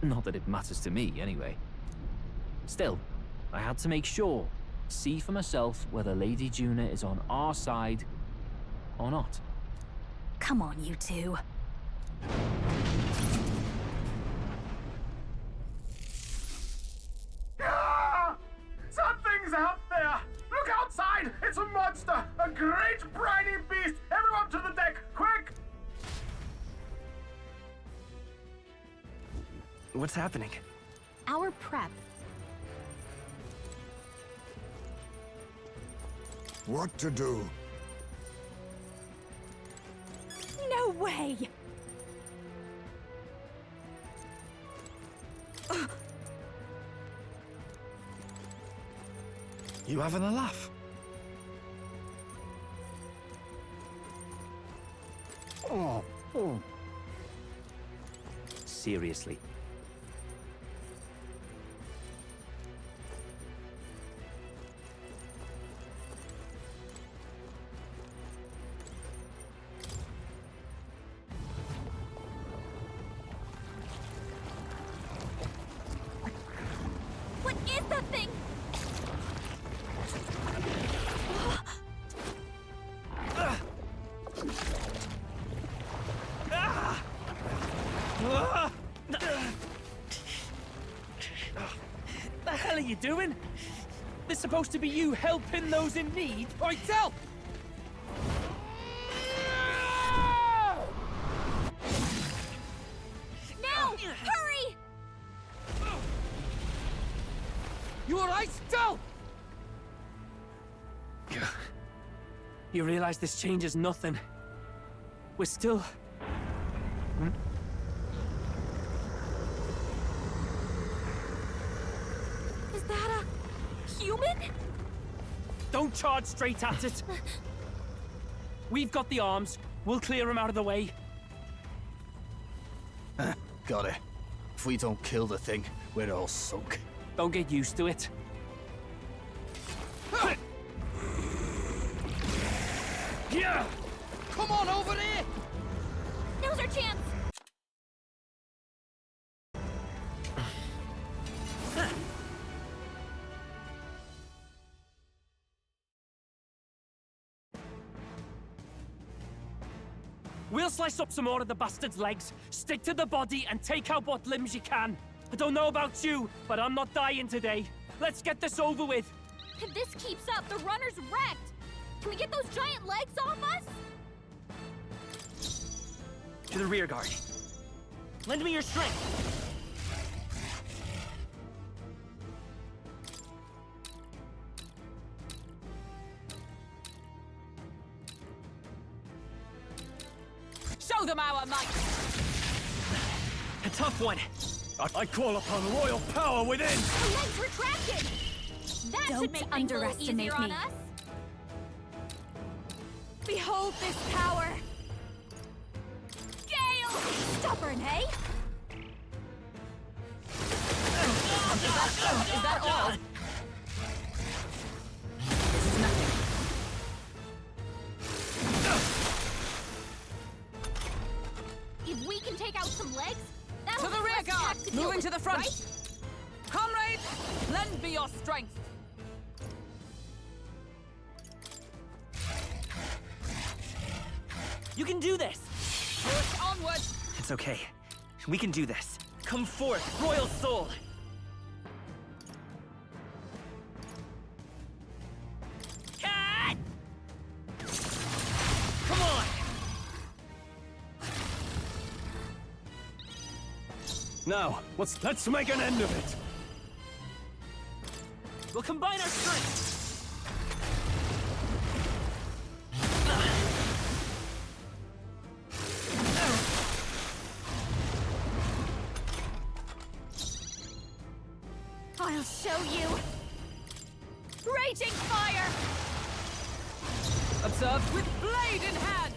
Not that it matters to me, anyway. Still, I had to make sure. See for myself whether Lady Juna is on our side Or not? Come on, you two. Ah! Something's out there! Look outside! It's a monster! A great briny beast! Everyone to the deck! Quick! What's happening? Our prep. What to do? No way! You having a laugh? Oh. Seriously. What is that thing? The hell are you doing? This supposed to be you helping those in need? Oi, tell! Now! Hurry! You alright, Del? You realize this changes nothing. We're still... Is that a human? Don't charge straight at it. We've got the arms. We'll clear him out of the way. Got it. If we don't kill the thing, we're all sunk. Don't get used to it. Yeah! Come on over here! Now's our chance! We'll slice up some more of the bastard's legs, stick to the body, and take out what limbs you can. I don't know about you, but I'm not dying today. Let's get this over with. If this keeps up, the runner's wrecked. Can we get those giant legs off us? To the rear guard. Lend me your strength. Show them our might! A tough one. I call upon royal power within. The legs retracted. That Don't should make things a little underestimate easier on me. us. Behold this power! Gale! Stubborn, hey? Is that all? This is nothing. If we can take out some legs, that'll To the make rear less guard! attack to deal Moving with, to the front! right? Comrades, lend me your strength! You can do this. Push onward! It's okay. We can do this. Come forth, royal soul. Cat! Come on. Now, let's make an end of it. We'll combine our strength. I'll show you! Raging fire! Observe with blade in hand!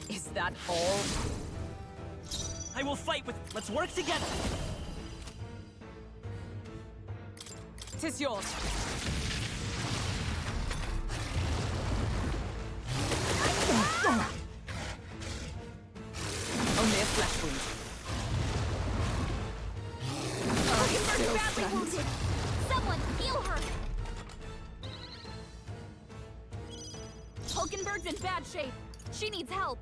Is that all? I will fight with... Let's work together. 'Tis yours. Only a flesh wound. She's badly wounded. Someone heal her. Ford's in bad shape. She needs help.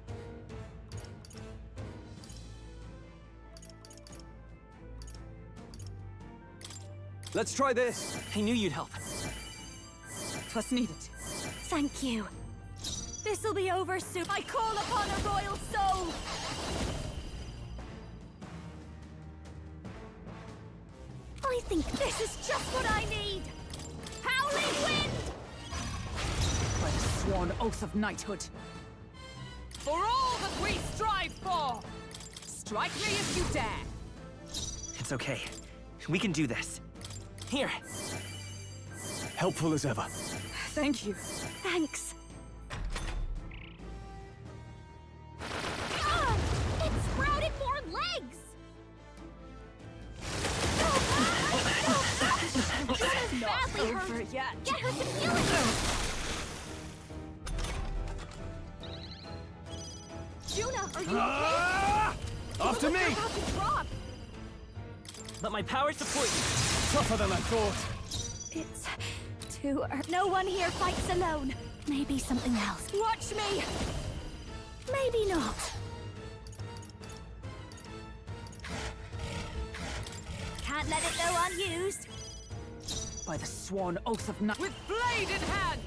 Let's try this. I knew you'd help. 'Twas needed. Thank you. This'll be over soon. I call upon a royal soul! I think this is just what I need! Howling wind! By the sworn oath of knighthood. For all that we strive for! Strike me if you dare! It's okay. We can do this. Here. Helpful as ever. Thank you. Thanks. Ah! It sprouted more legs! Juna's badly hurt. Yet. Get her some healing! Juna, are you okay? After You me! look like you're about to drop. Let my power support you. Tougher than I thought. It's too... No one here fights alone. Maybe something else. Watch me! Maybe not. Can't let it go unused. By the sworn oath of knighthood. With blade in hand!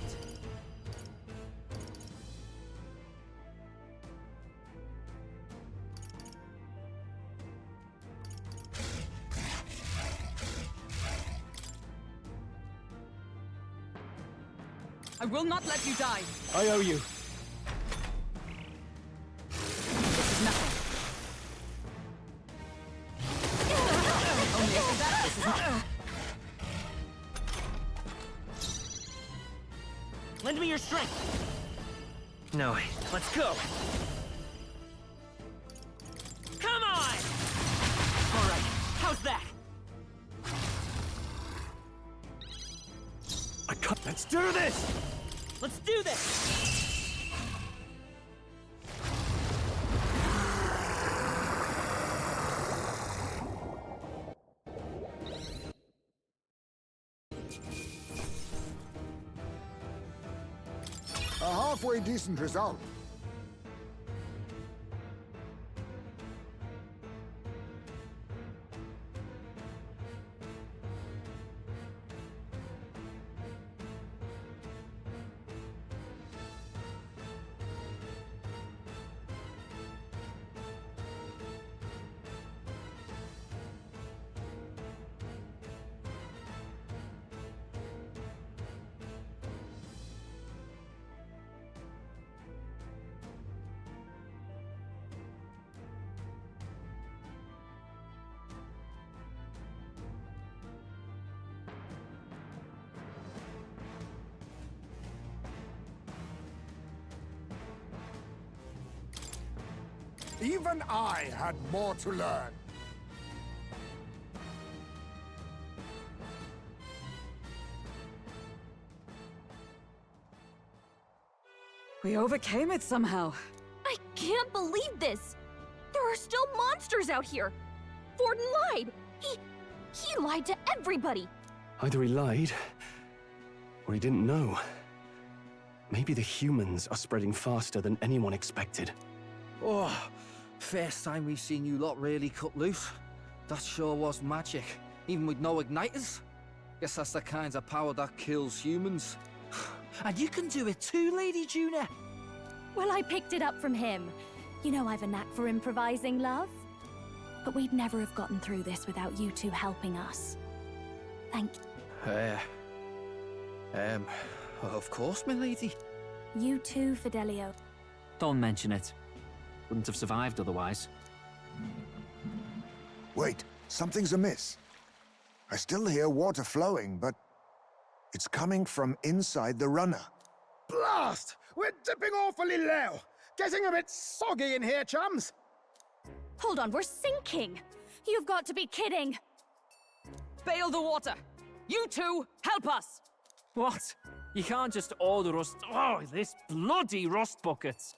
I will not let you die. I owe you. This is nothing. Only after that, this is nothing. Lend me your strength. No, let's go. Come on! All right, how's that? Let's do this! Let's do this! A halfway decent result. Even I had more to learn. We overcame it somehow. I can't believe this! There are still monsters out here! Forden lied! He lied to everybody! Either he lied, or he didn't know. Maybe the humans are spreading faster than anyone expected. Oh, first time we've seen you lot really cut loose. That sure was magic, even with no igniters. Guess that's the kind of power that kills humans. And you can do it too, Lady Juna. Well, I picked it up from him. You know I've a knack for improvising, love. But we'd never have gotten through this without you two helping us. Thank you. Of course, milady. You too, Fidelio. Don't mention it. Wouldn't have survived otherwise. Wait, something's amiss. I still hear water flowing, but it's coming from inside the runner. Blast! We're dipping awfully low. Getting a bit soggy in here, chums. Hold on, we're sinking! You've got to be kidding! Bail the water! You two, help us! What? You can't just order us... Oh, this bloody rust buckets!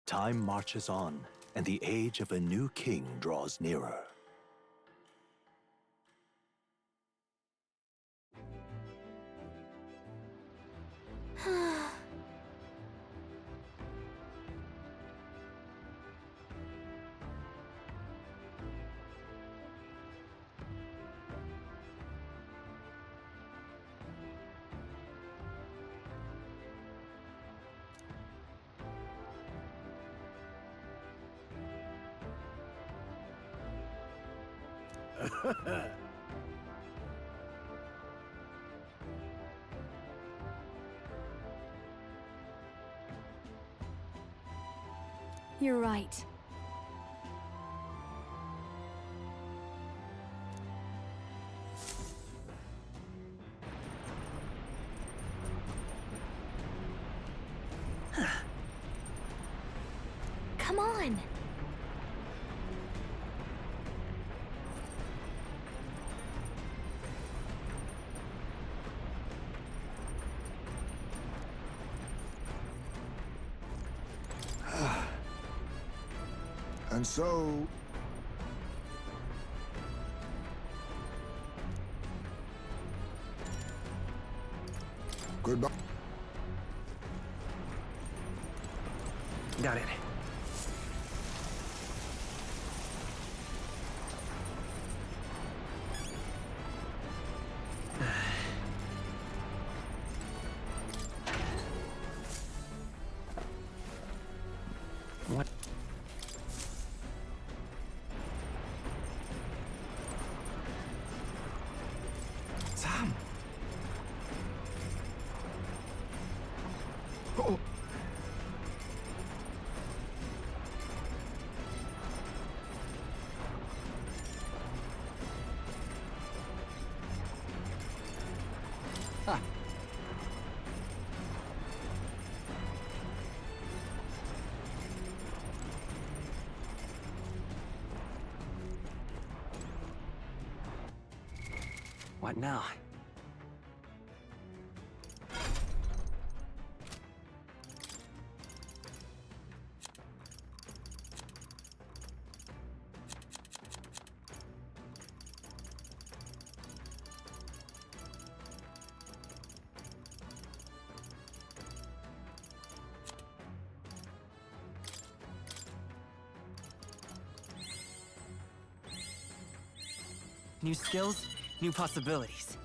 Time marches on, and the age of a new king draws nearer. You're right. Come on! And so... Goodbye. Got it. What? Sam! Oh! Ah. What now? New skills, new possibilities.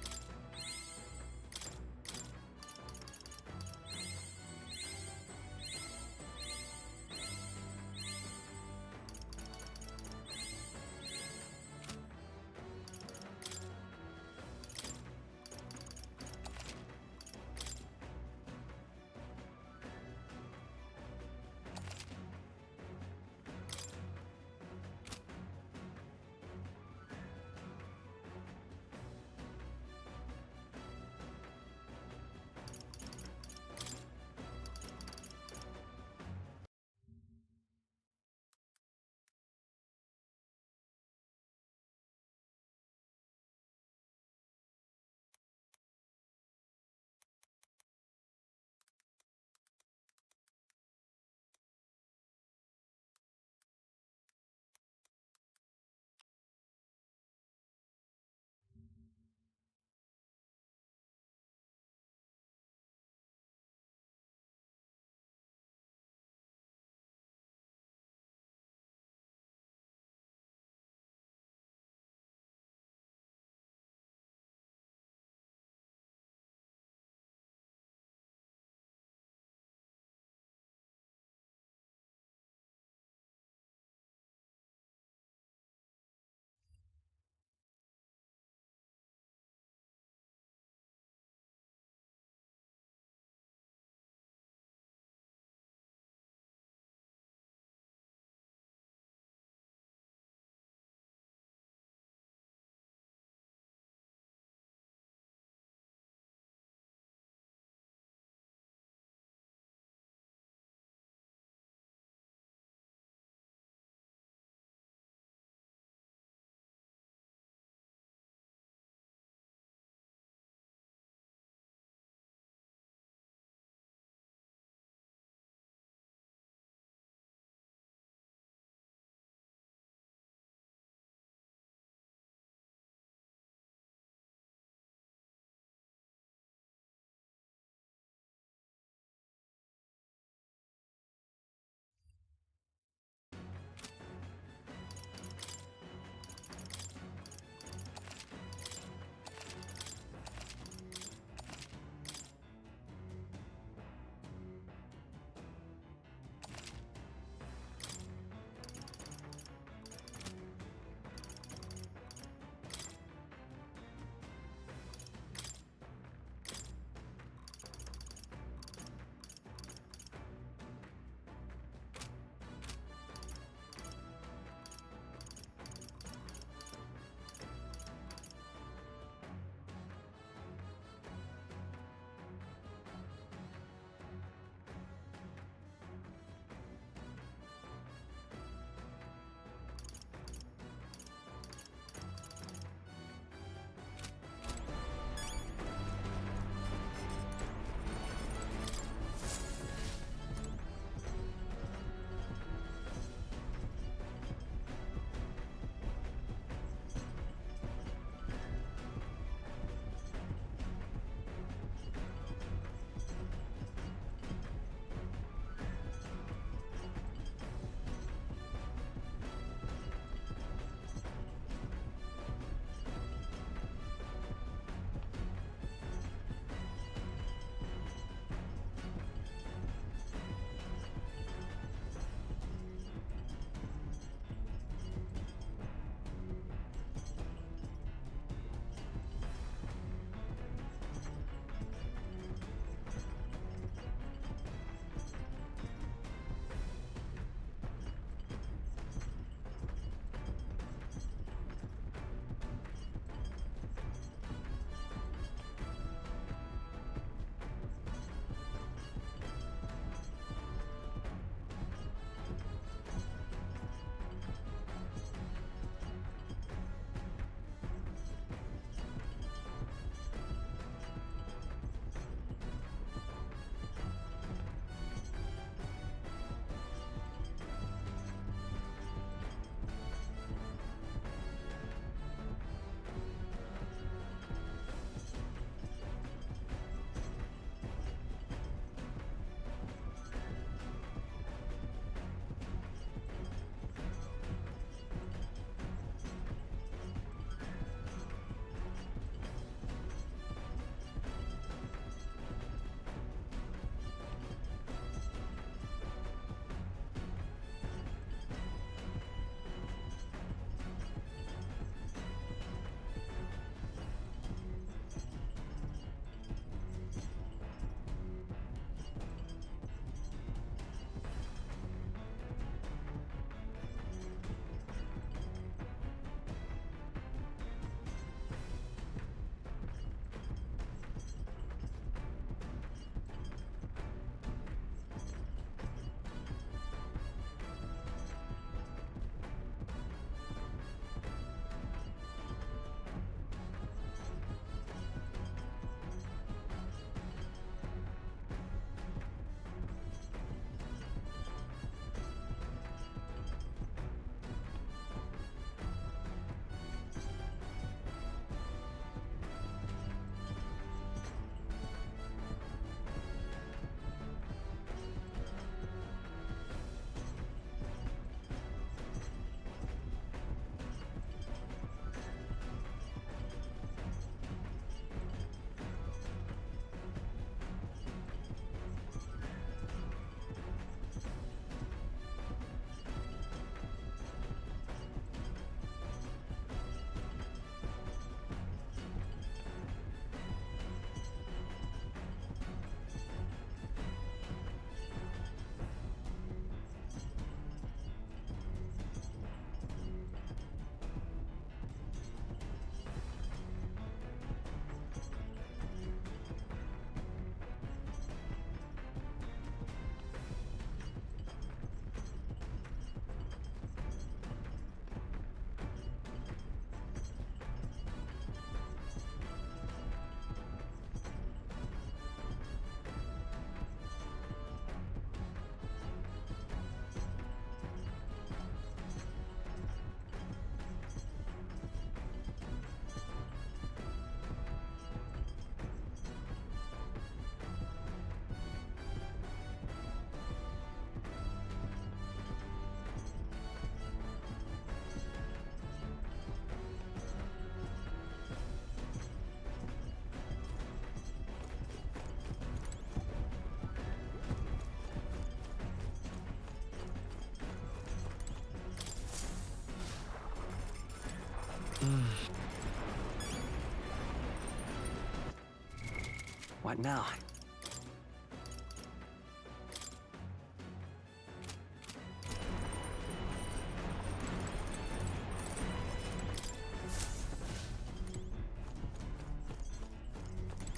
What now?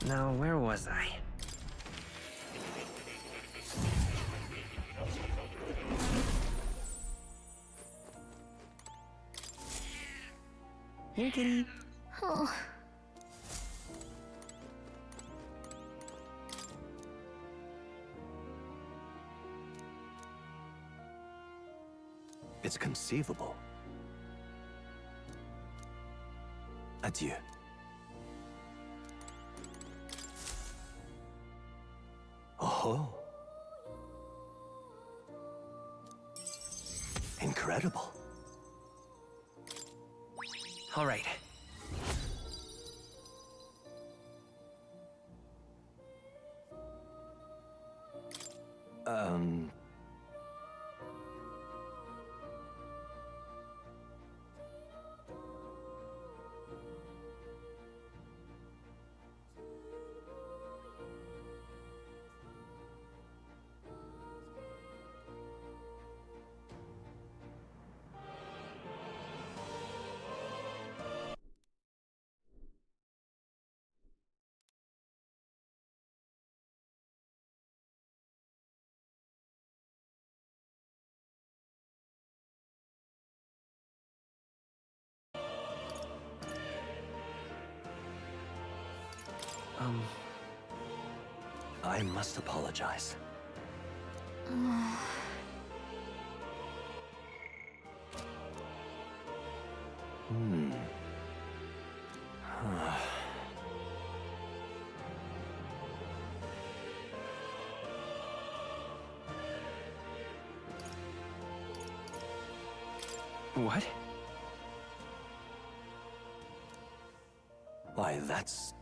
Now, where was I? Here, kitty. Oh. It's conceivable. Adieu. Oh. Incredible. All right. I must apologize. Hmm. What? Why, that's...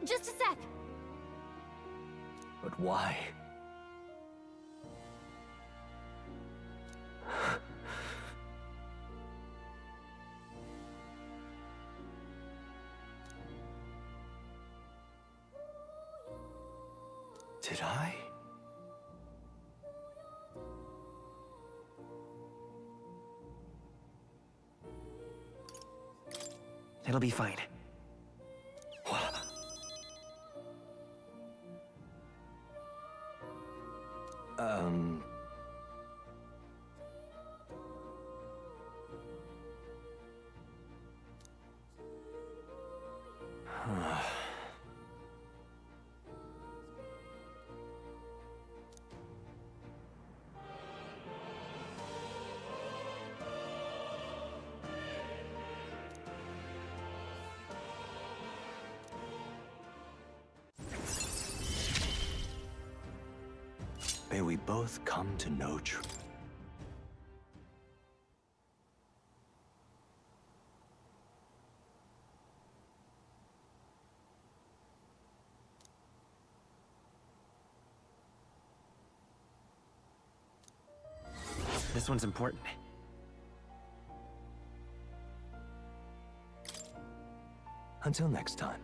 Just a sec. But why? Did I? It'll be fine. May we both come to know truth. This one's important. Until next time.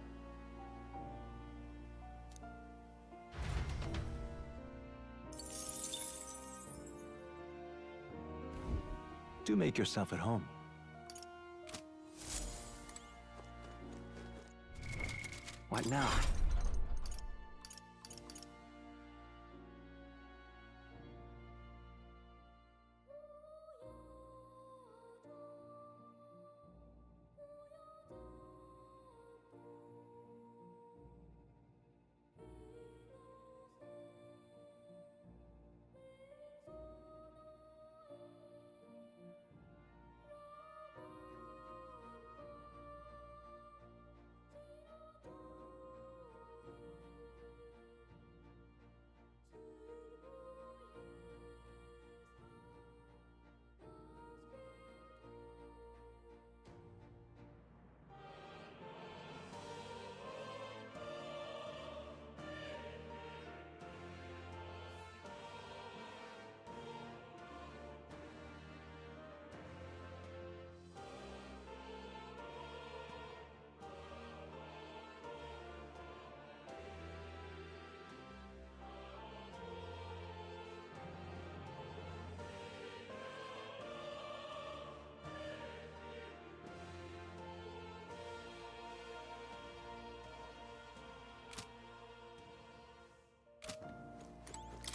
Do make yourself at home. What now?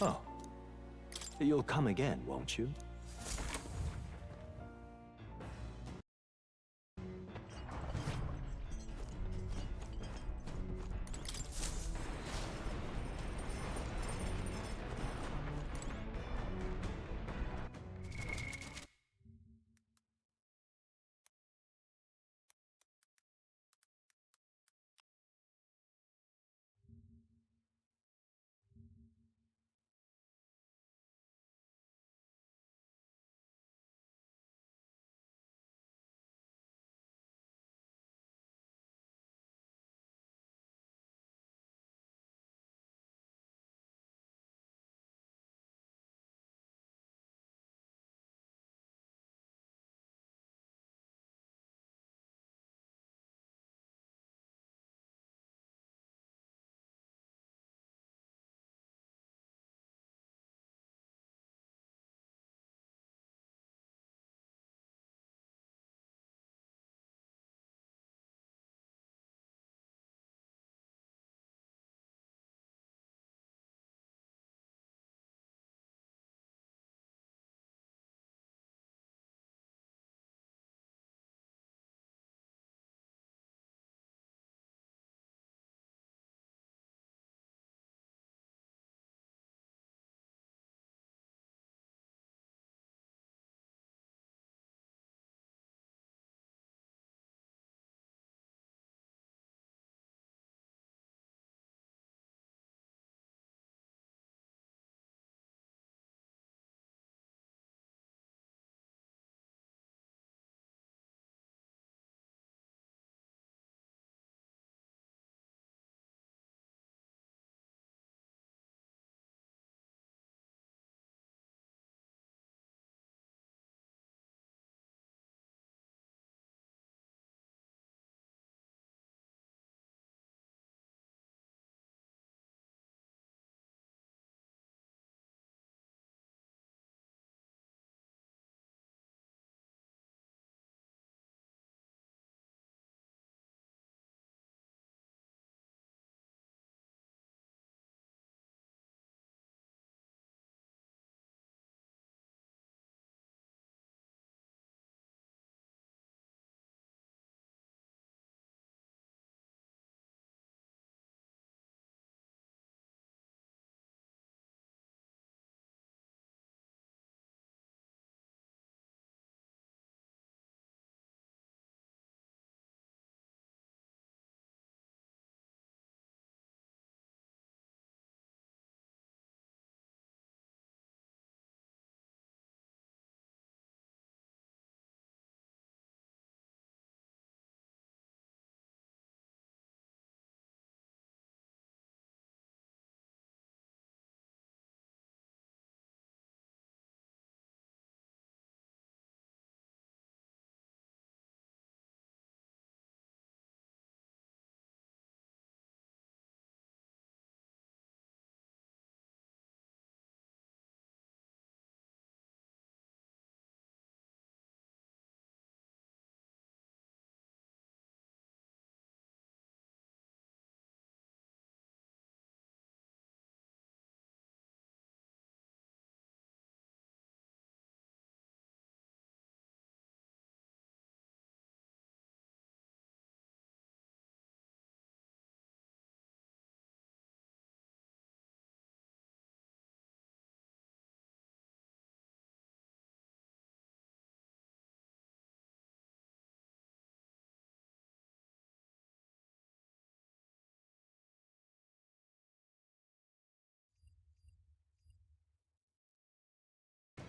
Oh. You'll come again, won't you?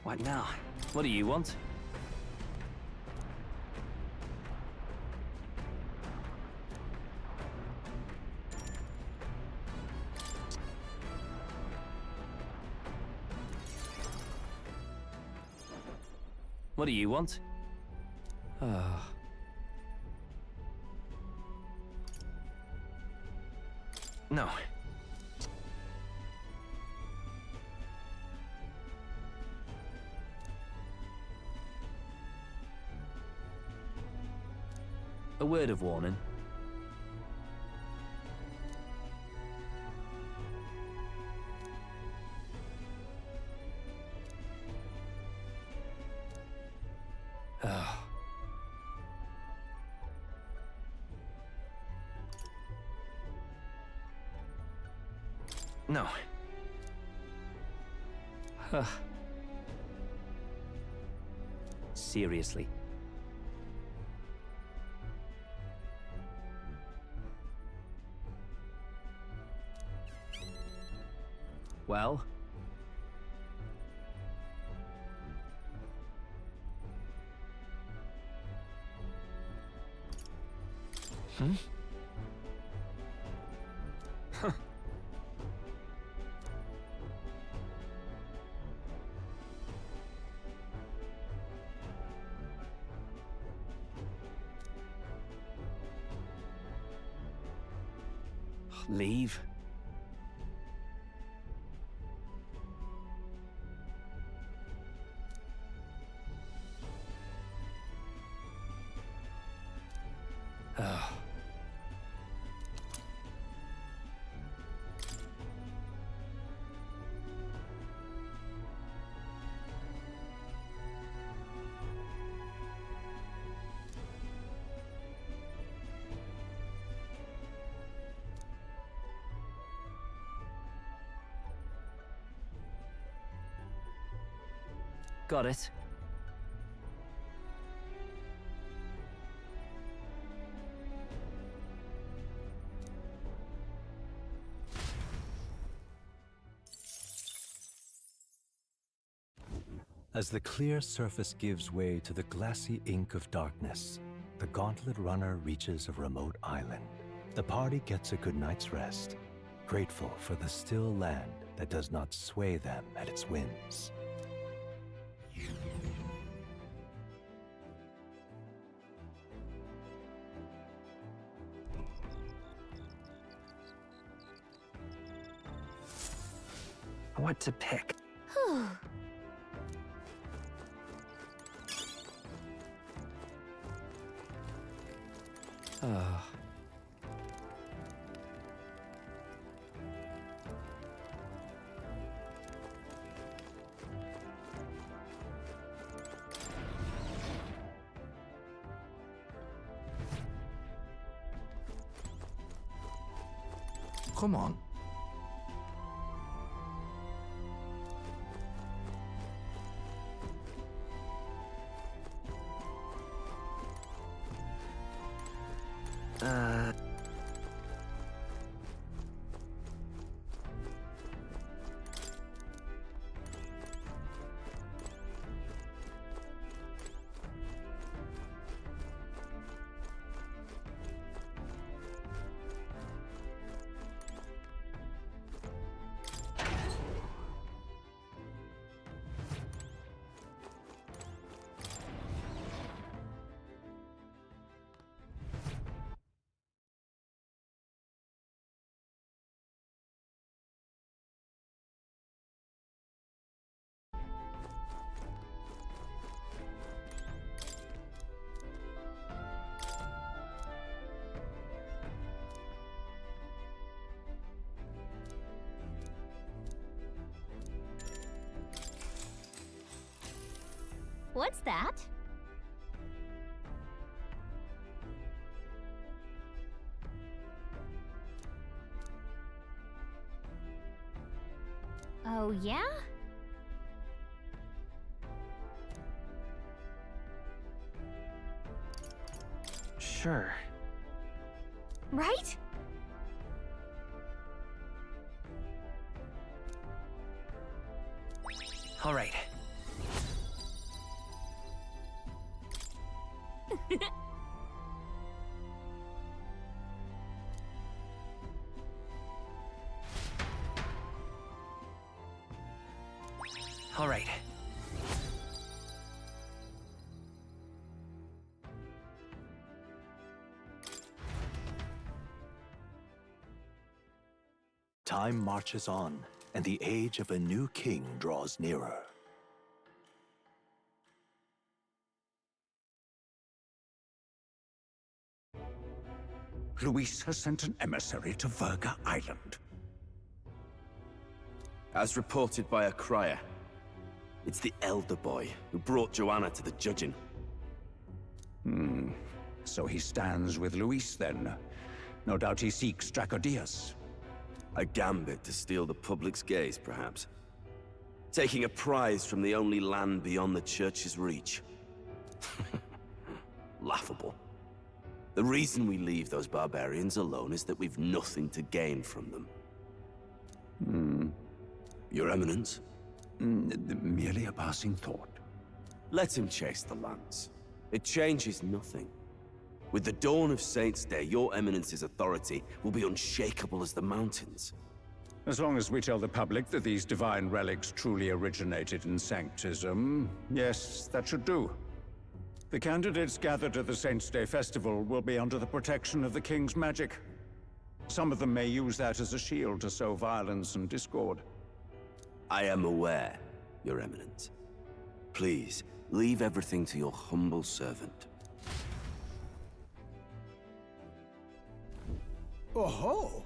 What now? What do you want? What do you want? No. A word of warning. No. Huh. Seriously. Well? Hmm? Huh. Leave? Ugh. Got it. As the clear surface gives way to the glassy ink of darkness, the Gauntlet Runner reaches a remote island. The party gets a good night's rest, grateful for the still land that does not sway them at its whims. What to pick? Come on. What's that? Oh, yeah? Sure. Right? All right. All right. Time marches on, and the age of a new king draws nearer. Luis has sent an emissary to Verga Island. As reported by a crier, it's the elder boy who brought Joanna to the judging. So he stands with Luis then. No doubt he seeks Dracodius. A gambit to steal the public's gaze, perhaps? Taking a prize from the only land beyond the Church's reach? Laughable. The reason we leave those barbarians alone is that we've nothing to gain from them. Your Eminence? Merely a passing thought. Let him chase the lance. It changes nothing. With the dawn of Saints' Day, your Eminence's authority will be unshakable as the mountains. As long as we tell the public that these divine relics truly originated in Sanctism, yes, that should do. The candidates gathered at the Saints' Day Festival will be under the protection of the King's magic. Some of them may use that as a shield to sow violence and discord. I am aware, Your Eminence. Please, leave everything to your humble servant. Oh-ho!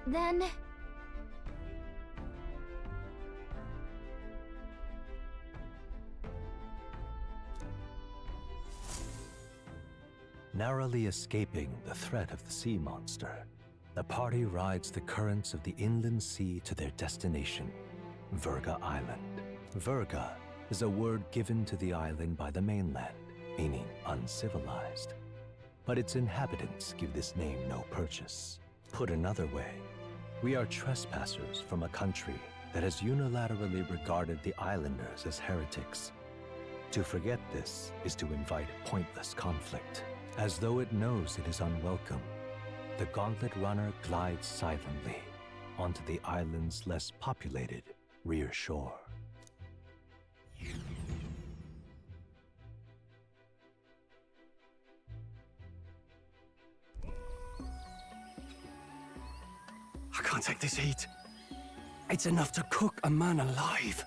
Then... Narrowly escaping the threat of the sea monster, the party rides the currents of the inland sea to their destination, Verga Island. Verga is a word given to the island by the mainland, meaning uncivilized. But its inhabitants give this name no purchase. Put another way, we are trespassers from a country that has unilaterally regarded the islanders as heretics. To forget this is to invite pointless conflict. As though it knows it is unwelcome, the Gauntlet Runner glides silently onto the island's less populated rear shore. I can't take this heat. It's enough to cook a man alive.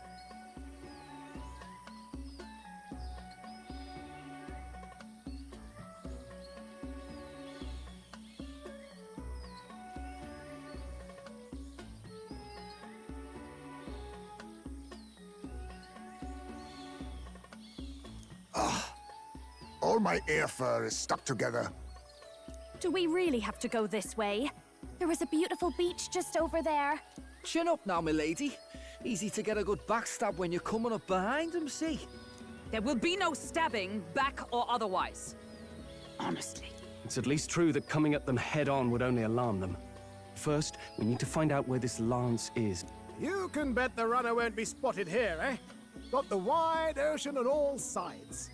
All my air fur is stuck together. Do we really have to go this way? There was a beautiful beach just over there. Chin up now, milady. Easy to get a good backstab when you're coming up behind him, see? There will be no stabbing, back or otherwise. Honestly. It's at least true that coming at them head-on would only alarm them. First, we need to find out where this lance is. You can bet the runner won't be spotted here, eh? Got the wide ocean on all sides.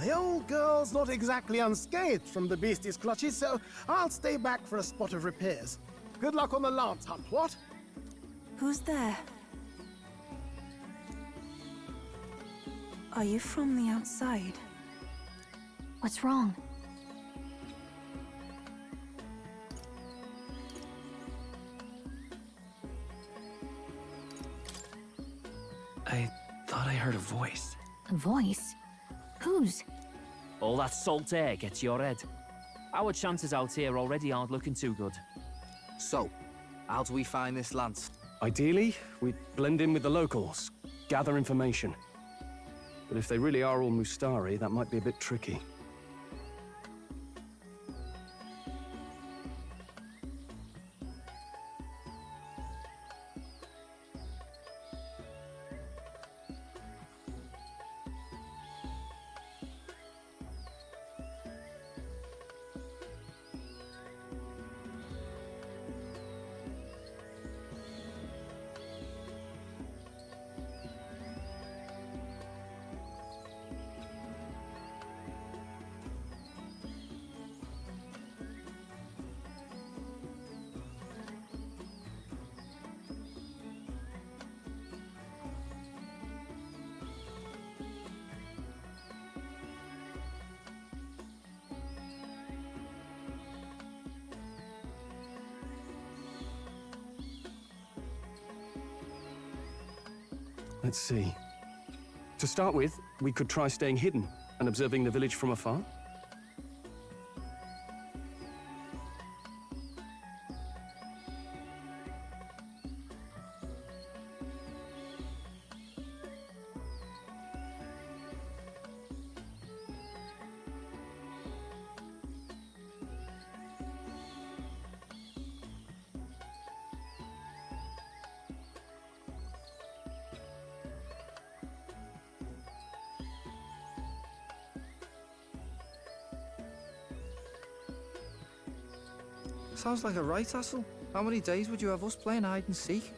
The old girl's not exactly unscathed from the beastie's clutches, so I'll stay back for a spot of repairs. Good luck on the lance hunt, what? Who's there? Are you from the outside? What's wrong? I thought I heard a voice. A voice? Whose? All that salt air gets your head. Our chances out here already aren't looking too good. So, how do we find this lance? Ideally, we'd blend in with the locals, gather information. But if they really are all Mustari, that might be a bit tricky. Let's see. To start with, we could try staying hidden and observing the village from afar. Sounds like a right hassle. How many days would you have us playing hide and seek?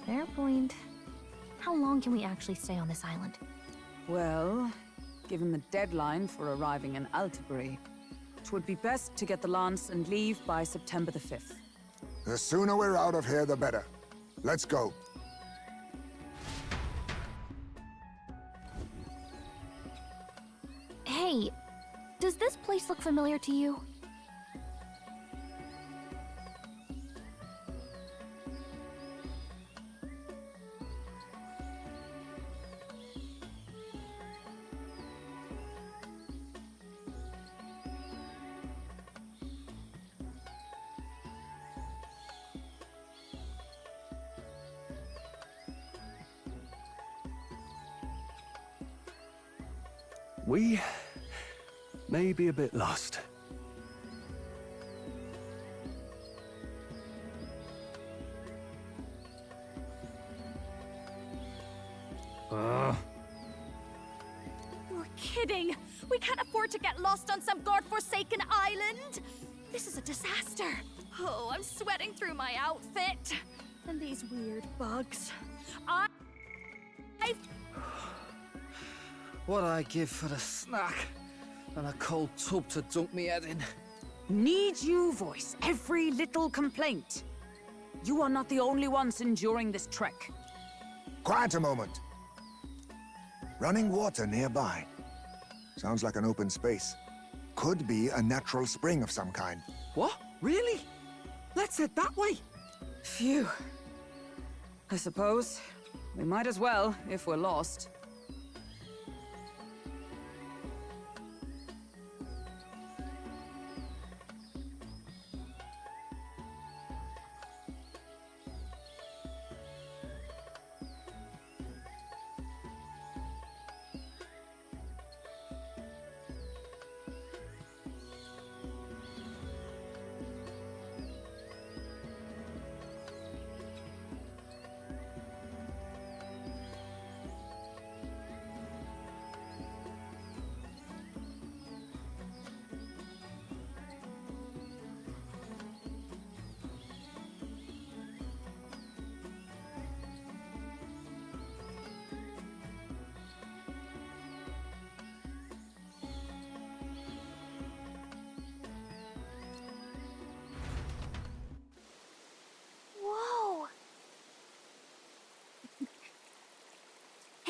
Fair point. How long can we actually stay on this island? Well, given the deadline for arriving in Altabury, it would be best to get the lance and leave by September the 5th. The sooner we're out of here, the better. Let's go. Hey, does this place look familiar to you? We may be a bit lost. You're kidding! We can't afford to get lost on some godforsaken island! This is a disaster! Oh, I'm sweating through my outfit! And these weird bugs. What I give for a snack and a cold tub to dunk me head in. Need you voice every little complaint. You are not the only ones enduring this trek. Quiet a moment. Running water nearby. Sounds like an open space. Could be a natural spring of some kind. What? Really? Let's head that way. Phew. I suppose we might as well if we're lost.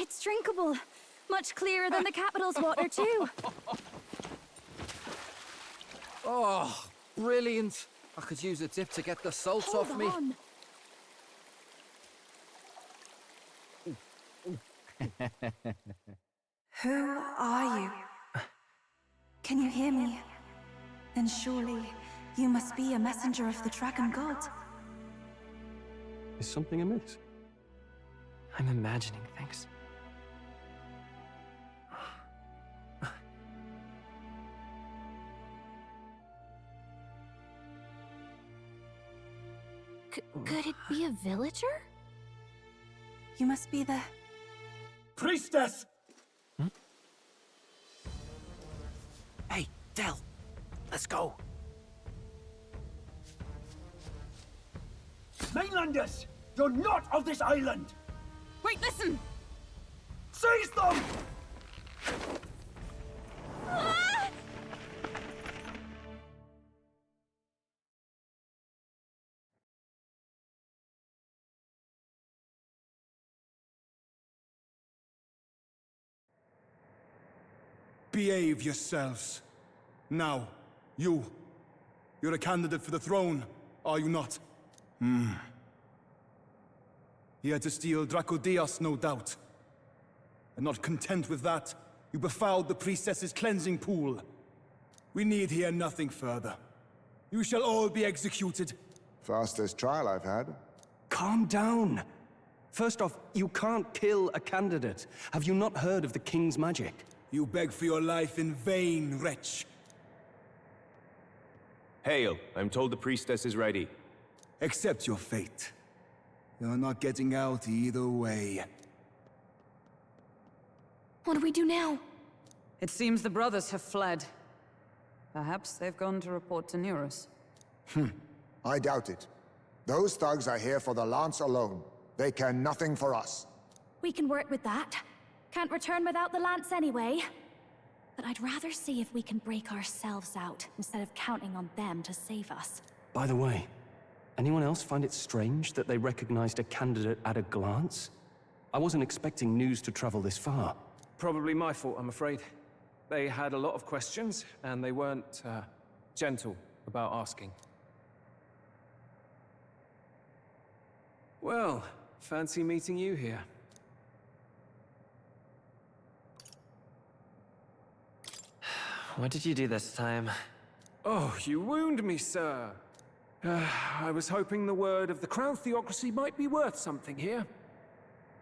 It's drinkable. Much clearer than the capital's water, too. Oh, brilliant. I could use a dip to get the salt off me. On. Who are you? Can you hear me? Then surely you must be a messenger of the Dragon God. Is something amiss? I'm imagining things. Could it be a villager? You must be the... Priestess! Hey, Del, let's go. Mainlanders! You're not of this island! Wait, listen! Seize them! Behave yourselves. Now, you're a candidate for the throne, are you not? Here to steal Dracodios, no doubt. And not content with that, you befouled the priestess's cleansing pool. We need hear nothing further. You shall all be executed. Fastest trial I've had. Calm down. First off, you can't kill a candidate. Have you not heard of the king's magic? You beg for your life in vain, wretch. Hail, I'm told the priestess is ready. Accept your fate. You're not getting out either way. What do we do now? It seems the brothers have fled. Perhaps they've gone to report to Neurus. I doubt it. Those thugs are here for the lance alone. They care nothing for us. We can work with that. Can't return without the lance anyway. But I'd rather see if we can break ourselves out, instead of counting on them to save us. By the way, anyone else find it strange that they recognized a candidate at a glance? I wasn't expecting news to travel this far. Probably my fault, I'm afraid. They had a lot of questions, and they weren't, gentle about asking. Well, fancy meeting you here. What did you do this time? Oh, you wound me, sir. I was hoping the word of the Crown Theocracy might be worth something here.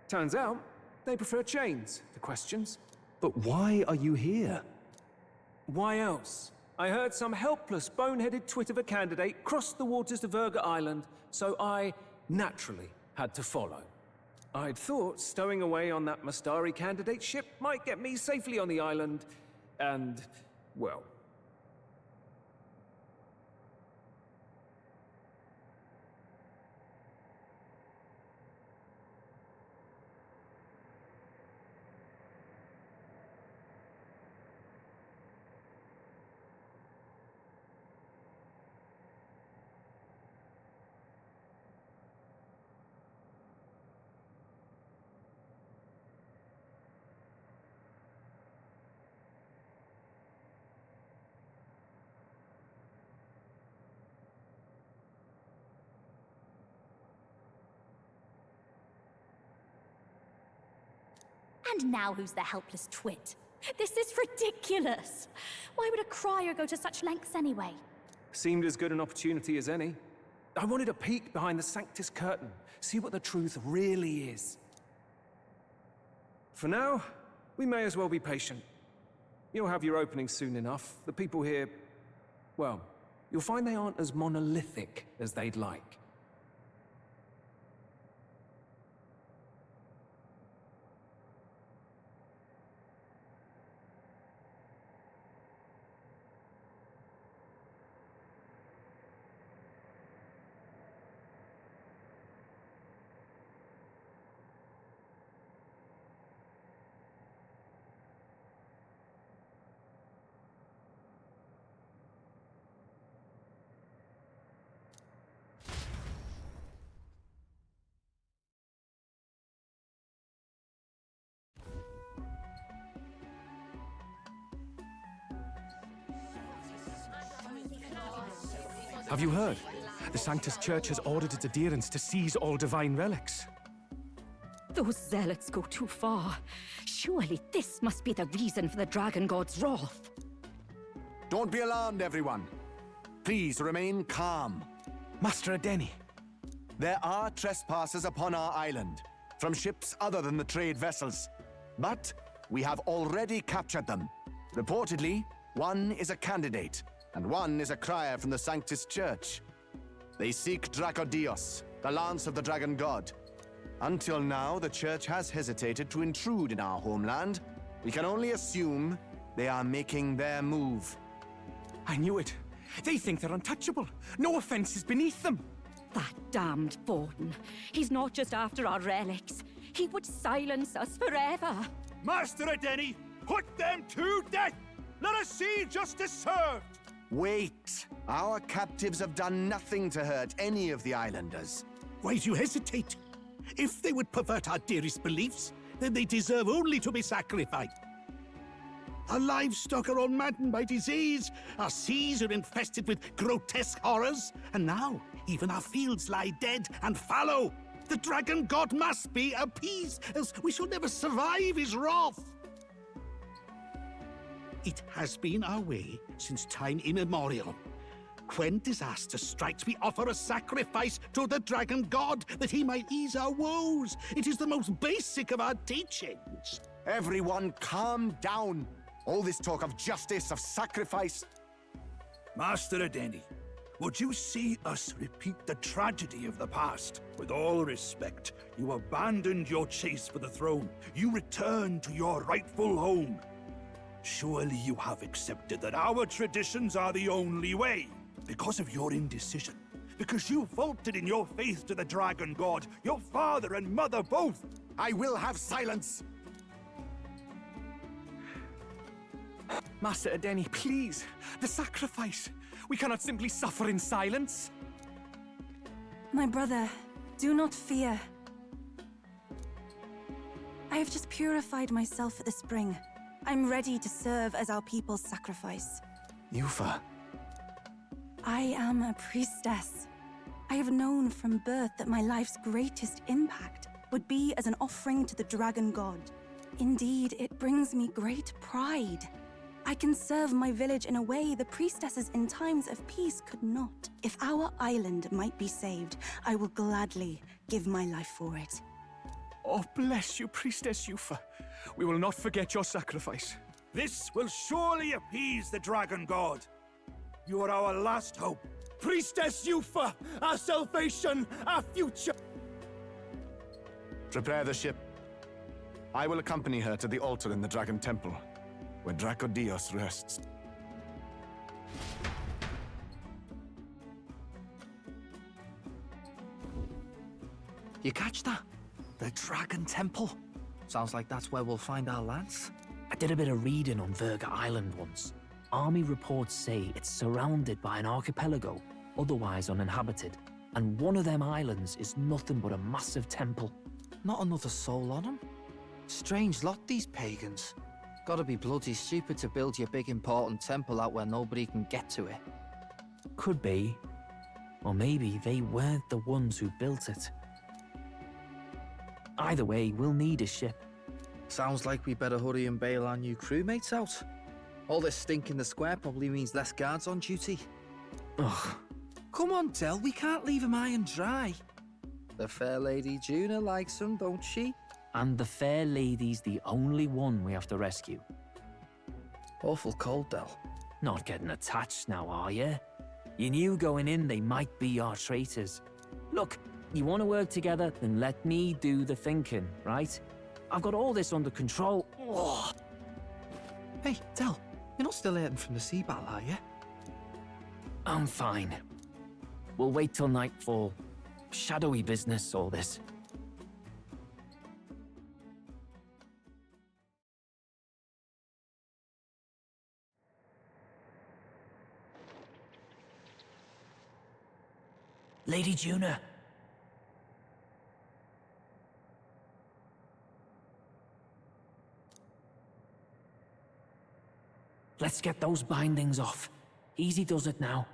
Turns out, they prefer chains to questions. But why are you here? Why else? I heard some helpless, boneheaded twit of a candidate crossed the waters to Verga Island, so I, naturally, had to follow. I'd thought stowing away on that Mustari candidate ship might get me safely on the island, and, well... And now who's the helpless twit? This is ridiculous! Why would a crier go to such lengths anyway? Seemed as good an opportunity as any. I wanted a peek behind the Sanctus curtain, see what the truth really is. For now, we may as well be patient. You'll have your opening soon enough. The people here, well, you'll find they aren't as monolithic as they'd like. Have you heard? The Sanctus Church has ordered its adherents to seize all divine relics. Those zealots go too far. Surely this must be the reason for the Dragon God's wrath. Don't be alarmed, everyone. Please remain calm. Master Adeni. There are trespassers upon our island, from ships other than the trade vessels. But we have already captured them. Reportedly, one is a candidate, and one is a crier from the Sanctus Church. They seek Dracodios, the lance of the Dragon God. Until now, the Church has hesitated to intrude in our homeland. We can only assume they are making their move. I knew it. They think they're untouchable. No offense is beneath them. That damned Borden. He's not just after our relics. He would silence us forever. Master Adeni, put them to death! Let us see justice served! Wait! Our captives have done nothing to hurt any of the islanders. Why do you hesitate? If they would pervert our dearest beliefs, then they deserve only to be sacrificed. Our livestock are all maddened by disease, our seas are infested with grotesque horrors, and now even our fields lie dead and fallow. The Dragon God must be appeased, else we shall never survive his wrath. It has been our way since time immemorial. When disaster strikes, we offer a sacrifice to the Dragon God that he might ease our woes. It is the most basic of our teachings. Everyone calm down. All this talk of justice, of sacrifice. Master Adeni, would you see us repeat the tragedy of the past? With all respect, you abandoned your chase for the throne. You returned to your rightful home. Surely you have accepted that our traditions are the only way. Because of your indecision, because you faltered in your faith to the Dragon God, your father and mother both. I will have silence! Master Adeni, please. The sacrifice. We cannot simply suffer in silence. My brother, do not fear. I have just purified myself for the spring. I'm ready to serve as our people's sacrifice. Yufa. I am a priestess. I have known from birth that my life's greatest impact would be as an offering to the Dragon God. Indeed, it brings me great pride. I can serve my village in a way the priestesses in times of peace could not. If our island might be saved, I will gladly give my life for it. Oh, bless you, Priestess Yufa. We will not forget your sacrifice. This will surely appease the Dragon God. You are our last hope. Priestess Yufa, our salvation, our future. Prepare the ship. I will accompany her to the altar in the Dragon Temple, where Dracodios rests. You catch that? The Dragon Temple. Sounds like that's where we'll find our lance. I did a bit of reading on Verga Island once. Army reports say it's surrounded by an archipelago, otherwise uninhabited. And one of them islands is nothing but a massive temple. Not another soul on them. Strange lot, these pagans. Gotta be bloody stupid to build your big important temple out where nobody can get to it. Could be. Or maybe they weren't the ones who built it. Either way, we'll need a ship. Sounds like we better hurry and bail our new crewmates out. All this stink in the square probably means less guards on duty. Ugh. Come on, Del, we can't leave 'em high and dry. The fair lady Juna likes 'em, don't she? And the fair lady's the only one we have to rescue. Awful cold, Del. Not getting attached now, are you? You knew going in they might be our traitors. Look, you want to work together, then let me do the thinking, right? I've got all this under control. Ugh. Hey, Del, you're not still hurting from the sea battle, are you? I'm fine. We'll wait till nightfall. Shadowy business, all this. Lady Juna. Let's get those bindings off. Easy does it now.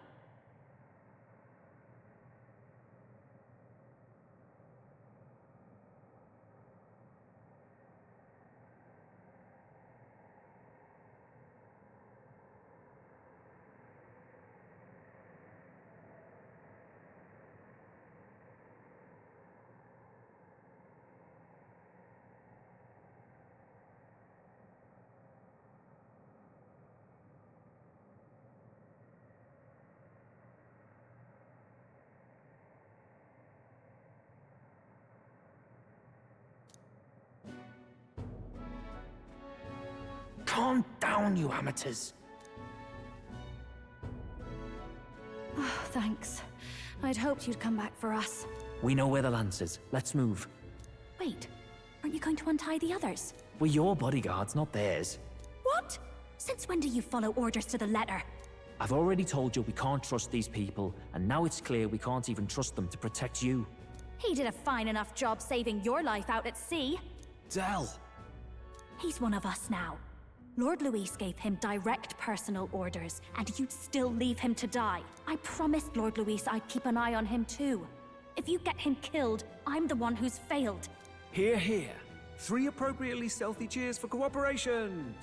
on down, you amateurs. Oh, thanks. I'd hoped you'd come back for us. We know where the lance is. Let's move. Wait, aren't you going to untie the others? We're your bodyguards, not theirs. What? Since when do you follow orders to the letter? I've already told you we can't trust these people, and now it's clear we can't even trust them to protect you. He did a fine enough job saving your life out at sea. Del! He's one of us now. Lord Luis gave him direct personal orders, and you'd still leave him to die. I promised Lord Luis I'd keep an eye on him too. If you get him killed, I'm the one who's failed. Hear, hear. 3 appropriately stealthy cheers for cooperation.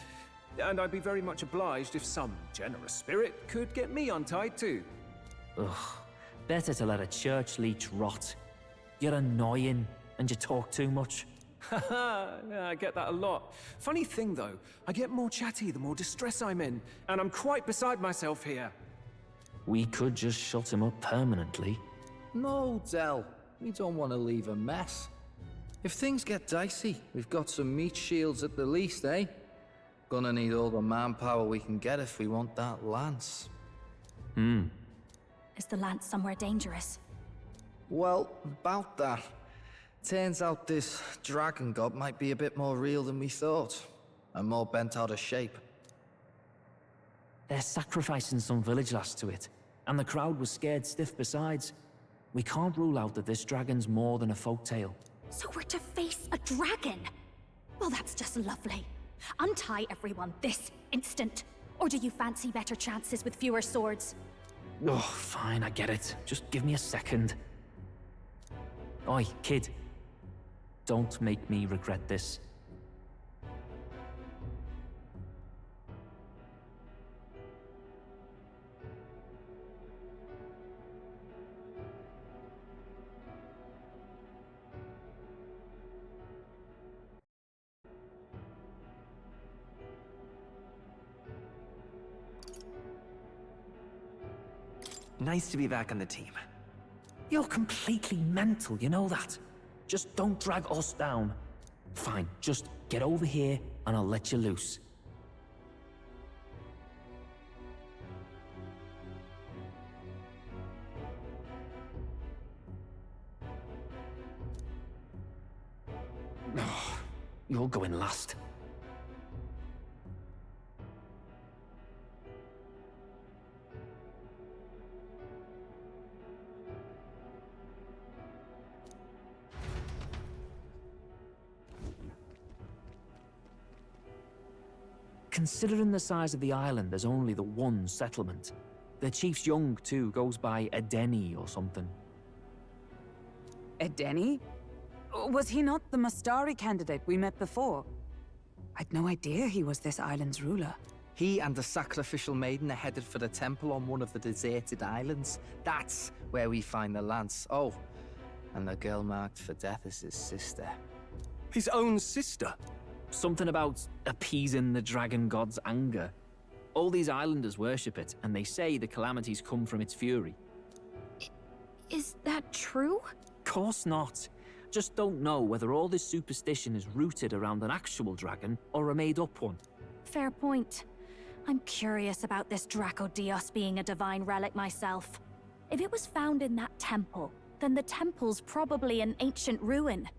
And I'd be very much obliged if some generous spirit could get me untied too. Ugh, better to let a church leech rot. You're annoying, and you talk too much. Haha, yeah, I get that a lot. Funny thing though, I get more chatty the more distress I'm in, and I'm quite beside myself here. We could just shut him up permanently. No, Del. We don't want to leave a mess. If things get dicey, we've got some meat shields at the least, eh? Gonna need all the manpower we can get if we want that lance. Is the lance somewhere dangerous? Well, about that. Turns out this dragon god might be a bit more real than we thought, and more bent out of shape. They're sacrificing some village lass to it, and the crowd was scared stiff besides. We can't rule out that this dragon's more than a folktale. So we're to face a dragon? Well, that's just lovely. Untie everyone this instant. Or do you fancy better chances with fewer swords? Oh, fine, I get it. Just give me a second. Oi, kid. Don't make me regret this. Nice to be back on the team. You're completely mental, you know that? Just don't drag us down. Fine, just get over here and I'll let you loose. Oh, you're going last. Considering the size of the island, there's only the one settlement. The chief's young, too, goes by Edeni or something. Edeni? Was he not the Mustari candidate we met before? I'd no idea he was this island's ruler. He and the sacrificial maiden are headed for the temple on one of the deserted islands. That's where we find the lance. Oh, and the girl marked for death is his sister. His own sister? Something about appeasing the dragon god's anger. All these islanders worship it, and they say the calamities come from its fury. Is that true? Course not. Just don't know whether all this superstition is rooted around an actual dragon or a made-up one. Fair point. I'm curious about this Draco Dios being a divine relic myself. If it was found in that temple, then the temple's probably an ancient ruin.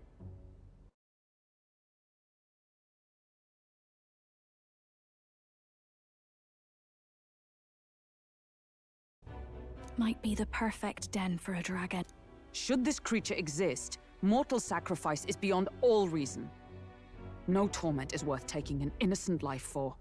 Might be the perfect den for a dragon. Should this creature exist, mortal sacrifice is beyond all reason. No torment is worth taking an innocent life for.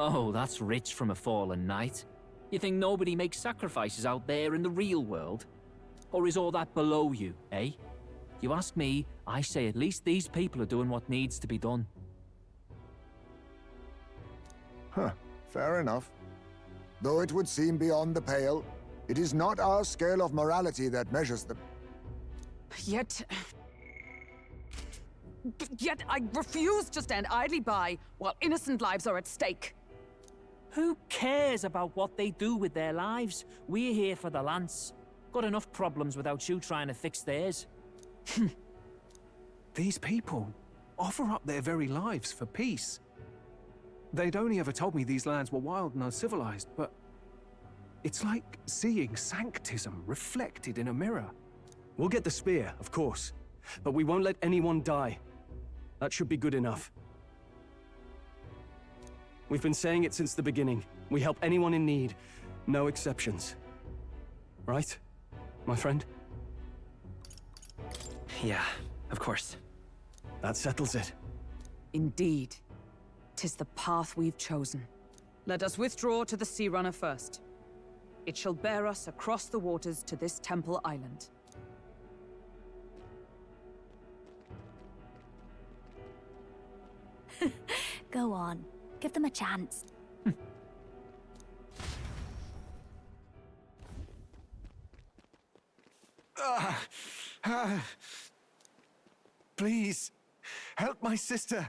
Oh, that's rich from a fallen knight. You think nobody makes sacrifices out there in the real world? Or is all that below you, eh? You ask me, I say at least these people are doing what needs to be done. Huh, fair enough. Though it would seem beyond the pale, it is not our scale of morality that measures them. Yet I refuse to stand idly by while innocent lives are at stake. Who cares about what they do with their lives? We're here for the lance. Got enough problems without you trying to fix theirs. These people offer up their very lives for peace. They'd only ever told me these lands were wild and uncivilized, but it's like seeing sanctism reflected in a mirror. We'll get the spear, of course, but we won't let anyone die. That should be good enough. We've been saying it since the beginning. We help anyone in need, no exceptions. Right, my friend? Yeah, of course. That settles it. Indeed. 'Tis the path we've chosen. Let us withdraw to the Sea Runner first. It shall bear us across the waters to this temple island. Go on. Give them a chance. Please, help my sister.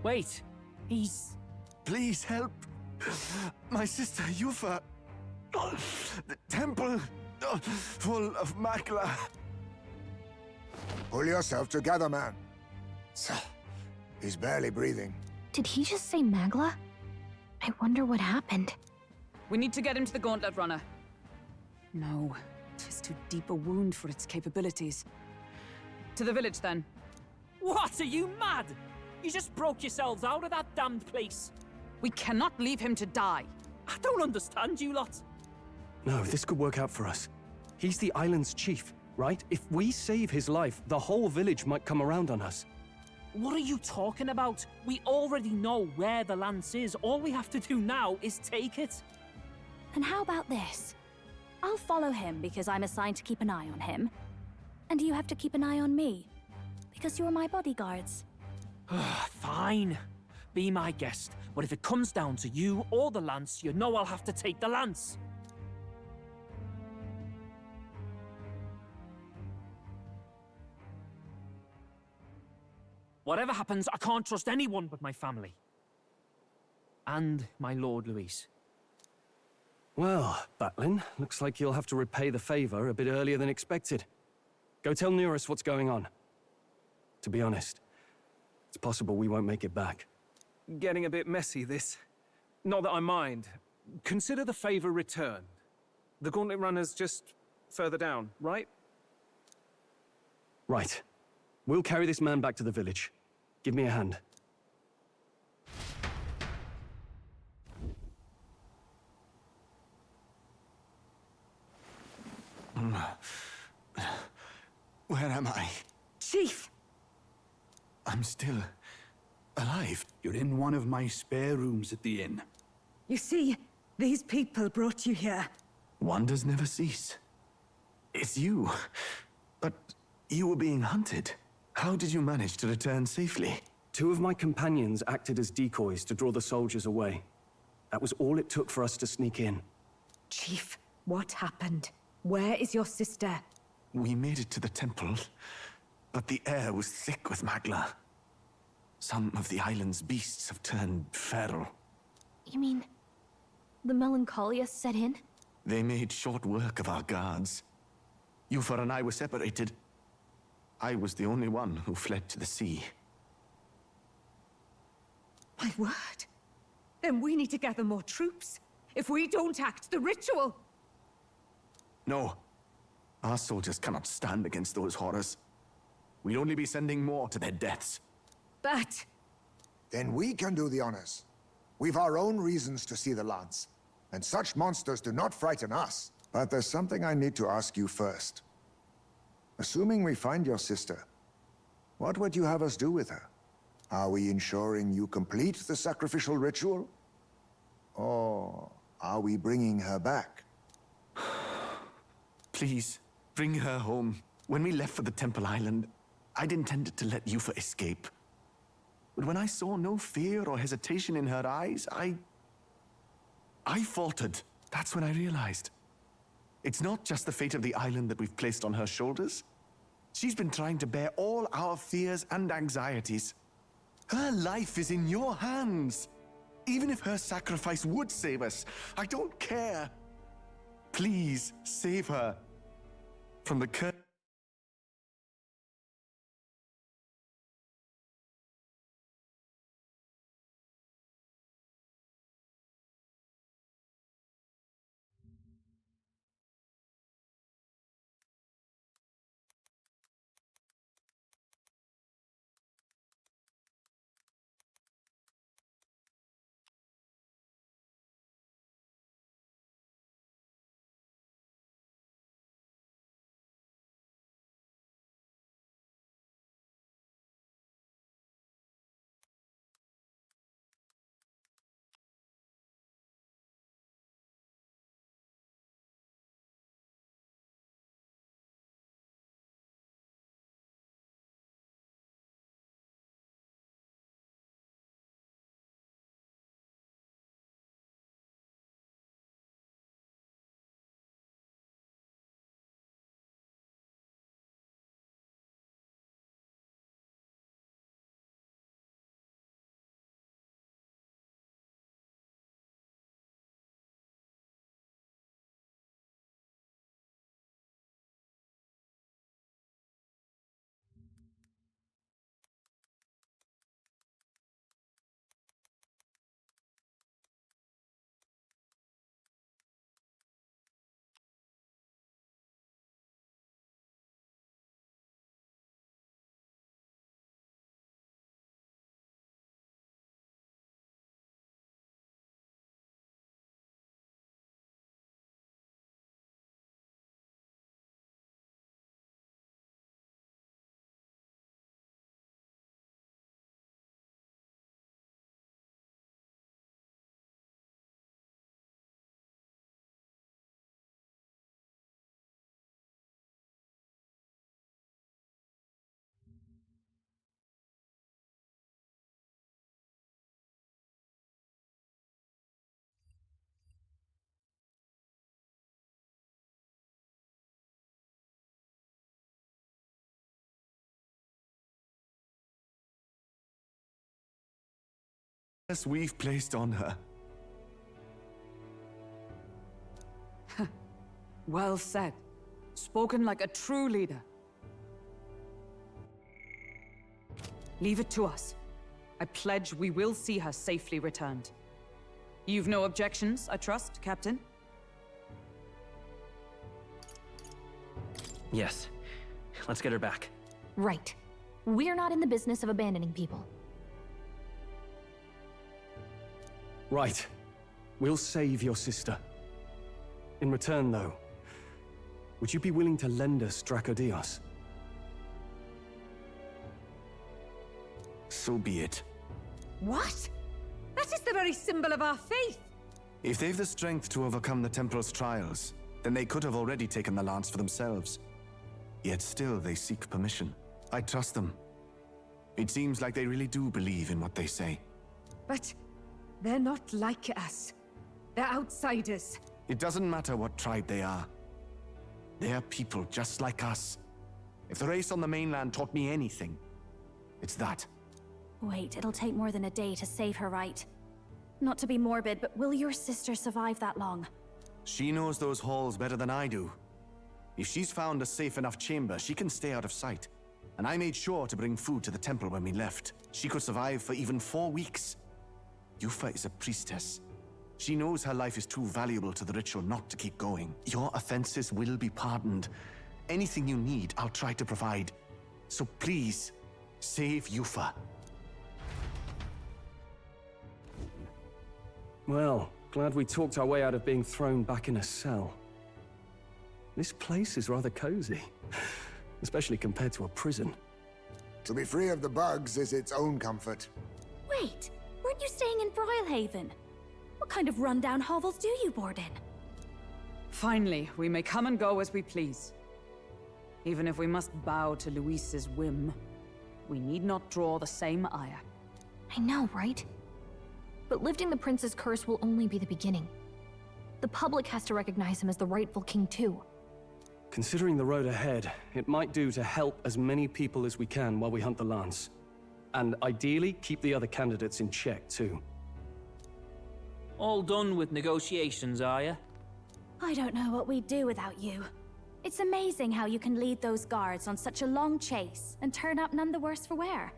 Wait, he's... Please help my sister Yufa. The temple full of Makla. Pull yourself together, man. He's barely breathing. Did he just say Magla? I wonder what happened. We need to get him to the Gauntlet Runner. No, 'tis too deep a wound for its capabilities. To the village, then. What, are you mad? You just broke yourselves out of that damned place. We cannot leave him to die. I don't understand you lot. No, this could work out for us. He's the island's chief, right? If we save his life, the whole village might come around on us. What are you talking about? We already know where the lance is. All we have to do now is take it. And how about this? I'll follow him because I'm assigned to keep an eye on him. And you have to keep an eye on me because you're my bodyguards. Fine. Be my guest. But if it comes down to you or the lance, you know I'll have to take the lance. Whatever happens, I can't trust anyone but my family. And my Lord Luis. Well, Batlin, looks like you'll have to repay the favor a bit earlier than expected. Go tell Nearest what's going on. To be honest, it's possible we won't make it back. Getting a bit messy, this. Not that I mind. Consider the favor returned. The Gauntlet Runner's just further down, right? Right. We'll carry this man back to the village. Give me a hand. Where am I? Chief! I'm still alive. You're in one of my spare rooms at the inn. You see, these people brought you here. Wonders never cease. It's you. But you were being hunted. How did you manage to return safely? 2 of my companions acted as decoys to draw the soldiers away. That was all it took for us to sneak in. Chief, what happened? Where is your sister? We made it to the temple, but the air was thick with Magla. Some of the island's beasts have turned feral. You mean the melancholia set in? They made short work of our guards. Yufa and I were separated. I was the only one who fled to the sea. My word. Then we need to gather more troops. If we don't act, the ritual... No. Our soldiers cannot stand against those horrors. We'd only be sending more to their deaths. But... Then we can do the honors. We've our own reasons to see the lance. And such monsters do not frighten us. But there's something I need to ask you first. Assuming we find your sister, What would you have us do with her? Are we ensuring you complete the sacrificial ritual? Or are we bringing her back? Please, bring her home. When we left for the Temple Island, I'd intended to let Yufa escape. But when I saw no fear or hesitation in her eyes, I faltered. That's when I realized. It's not just the fate of the island that we've placed on her shoulders. She's been trying to bear all our fears and anxieties. Her life is in your hands. Even if her sacrifice would save us, I don't care. Please, save her from the curse. We've placed on her. Well said. Spoken like a true leader. Leave it to us. I pledge we will see her safely returned. You've no objections, I trust, Captain? Yes. Let's get her back. Right. We're not in the business of abandoning people. Right. We'll save your sister. In return, though, would you be willing to lend us Dracodios? So be it. What? That is the very symbol of our faith. If they've the strength to overcome the Templars' trials, then they could have already taken the lance for themselves. Yet still they seek permission. I trust them. It seems like they really do believe in what they say. But they're not like us. They're outsiders. It doesn't matter what tribe they are. They are people just like us. If the race on the mainland taught me anything, it's that. Wait, it'll take more than a day to save her, right? Not to be morbid, but will your sister survive that long? She knows those halls better than I do. If she's found a safe enough chamber, she can stay out of sight. And I made sure to bring food to the temple when we left. She could survive for even 4 weeks. Yufa is a priestess. She knows her life is too valuable to the ritual not to keep going. Your offenses will be pardoned. Anything you need, I'll try to provide. So please, save Yufa. Well, glad we talked our way out of being thrown back in a cell. This place is rather cozy, especially compared to a prison. To be free of the bugs is its own comfort. Wait, weren't you staying in Broilhaven? What kind of rundown hovels do you board in? Finally, we may come and go as we please. Even if we must bow to Luis's whim, we need not draw the same ire. I know, right? But lifting the prince's curse will only be the beginning. The public has to recognize him as the rightful king too. Considering the road ahead, it might do to help as many people as we can while we hunt the lance. And ideally, keep the other candidates in check too. All done with negotiations, are you? I don't know what we'd do without you. It's amazing how you can lead those guards on such a long chase and turn up none the worse for wear.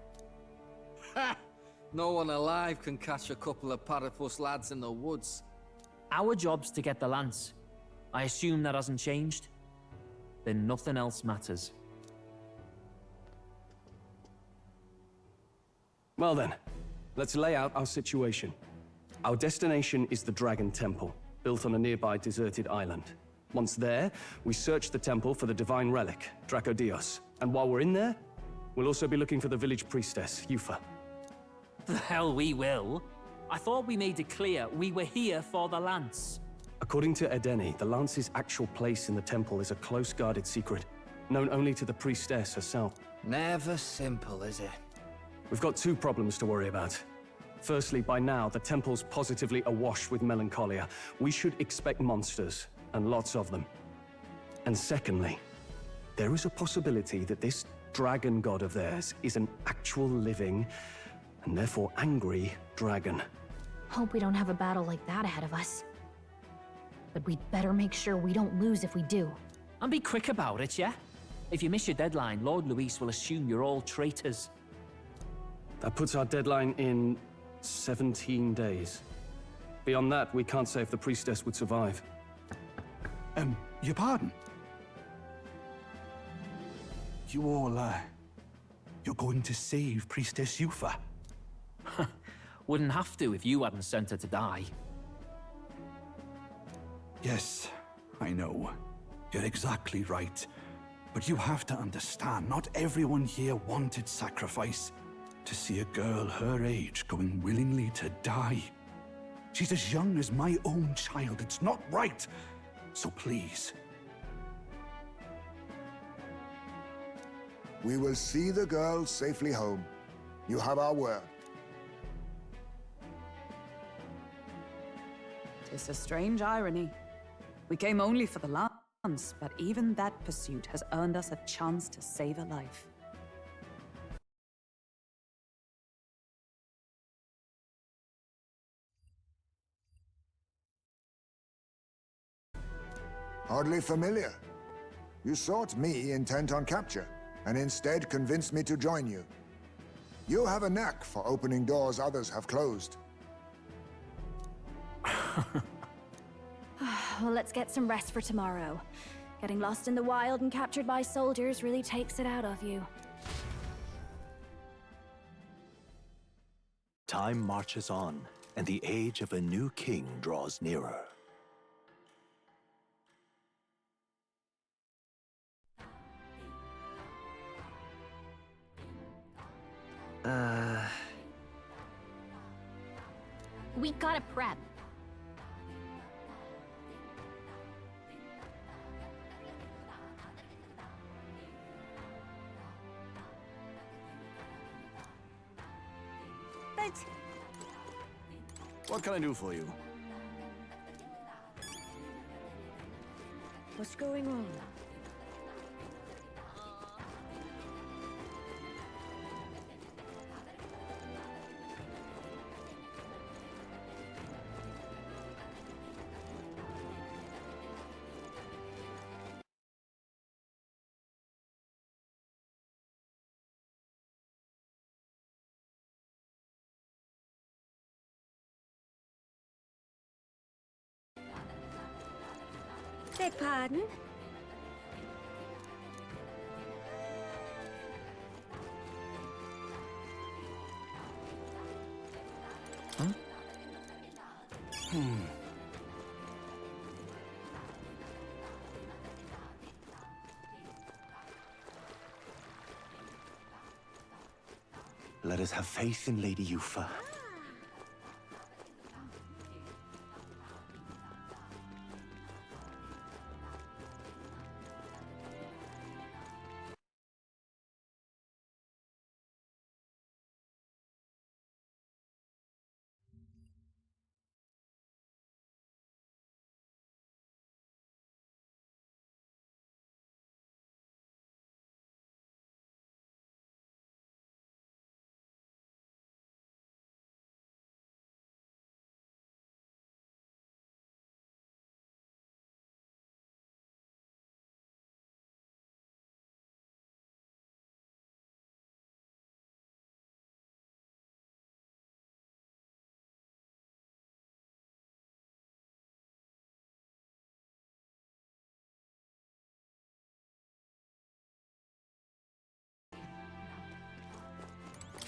Ha! No one alive can catch a couple of platypus lads in the woods. Our job's to get the lance. I assume that hasn't changed? Then nothing else matters. Well then, let's lay out our situation. Our destination is the Dragon Temple, built on a nearby deserted island. Once there, we search the temple for the divine relic, Dracodios. And while we're in there, we'll also be looking for the village priestess, Yufa. The hell we will. I thought we made it clear we were here for the lance. According to Edeni, the lance's actual place in the temple is a close-guarded secret, known only to the priestess herself. Never simple, is it? We've got two problems to worry about. Firstly, by now, the temple's positively awash with melancholia. We should expect monsters, and lots of them. And secondly, there is a possibility that this dragon god of theirs is an actual living, and therefore angry, dragon. Hope we don't have a battle like that ahead of us. But we'd better make sure we don't lose if we do. And be quick about it, yeah? If you miss your deadline, Lord Luis will assume you're all traitors. That puts our deadline in 17 days. Beyond that, we can't say if the priestess would survive. Your pardon? You all, you're going to save Priestess Yufa? Wouldn't have to if you hadn't sent her to die. Yes, I know. You're exactly right. But you have to understand, not everyone here wanted sacrifice. To see a girl her age going willingly to die. She's as young as my own child. It's not right. So please. We will see the girl safely home. You have our word. Tis a strange irony. We came only for the lance, but even that pursuit has earned us a chance to save a life. Hardly familiar. You sought me intent on capture, and instead convinced me to join you. You have a knack for opening doors others have closed. Well, let's get some rest for tomorrow. Getting lost in the wild and captured by soldiers really takes it out of you. Time marches on, and the age of a new king draws nearer. We gotta prep. What can I do for you? What's going on? Beg pardon? Let us have faith in Lady Yufa.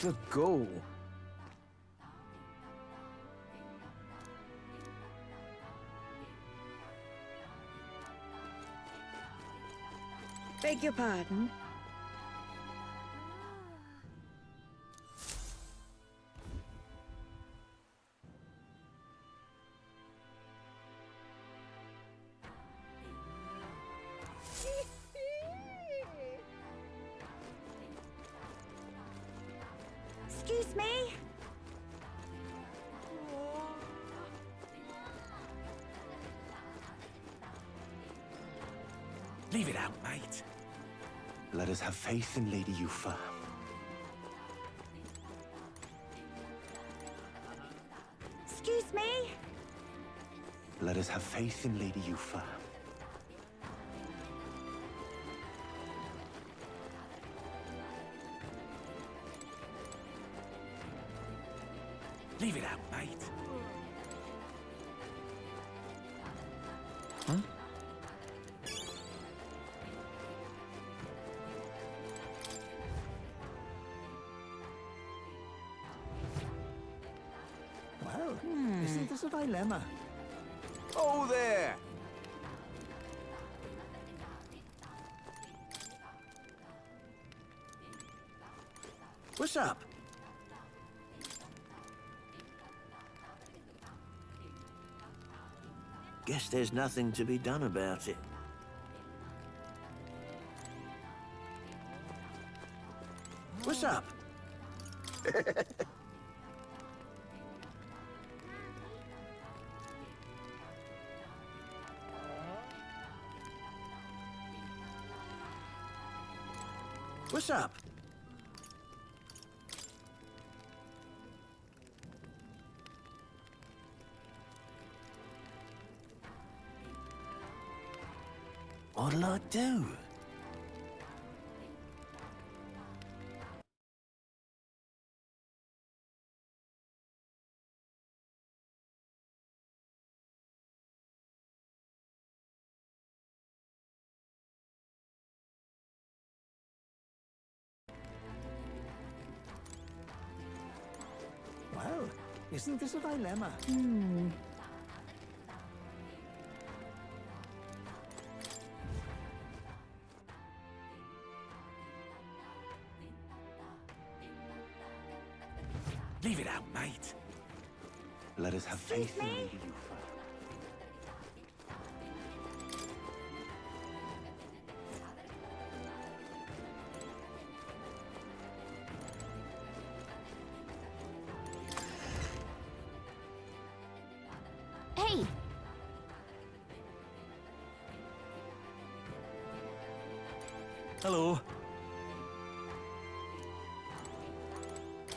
The goal. Beg your pardon? Excuse me? Leave it out, mate. Let us have faith in Lady Yufa. Excuse me? Let us have faith in Lady Yufa. Leave it out, mate. Huh? Well, isn't this a dilemma? Oh, there! What's up? Guess there's nothing to be done about it. What's up? What's up? What'll I do? Well, isn't this a dilemma? Leave it out, mate. Let us have faith in Lady Yufa. Hey! Hello.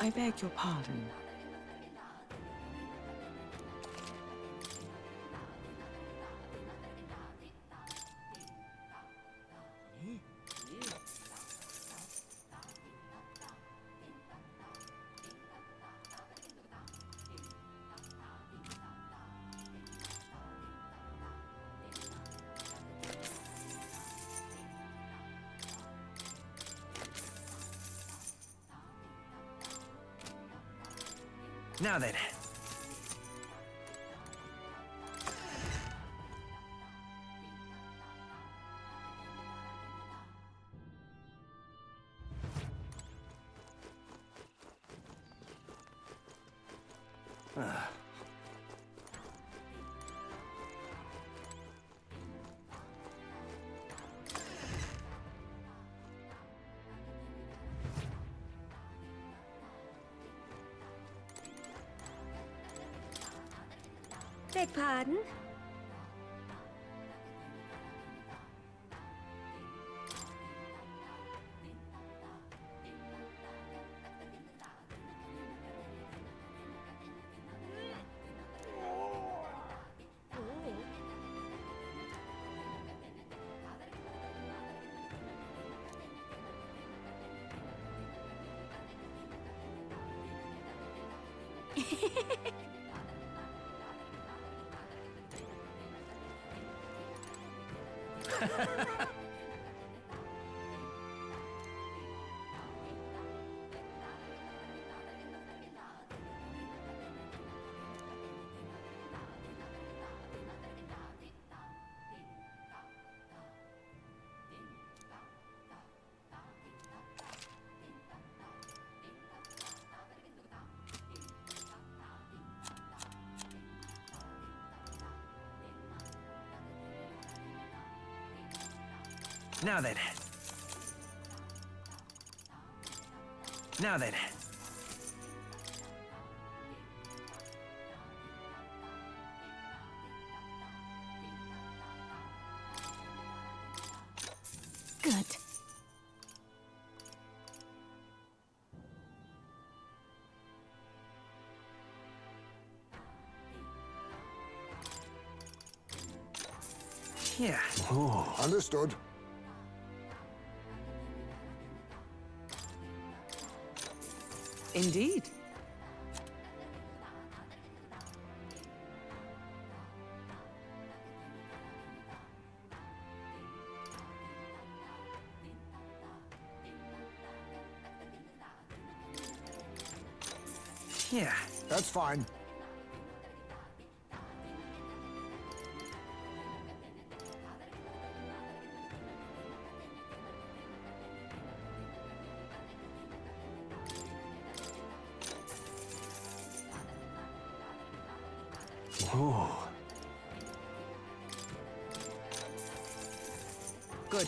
I beg your pardon. Now then. Beg pardon? Now then. Now then. Good. Yeah. Oh. Understood. Indeed. Yeah. That's fine. Oh. Good.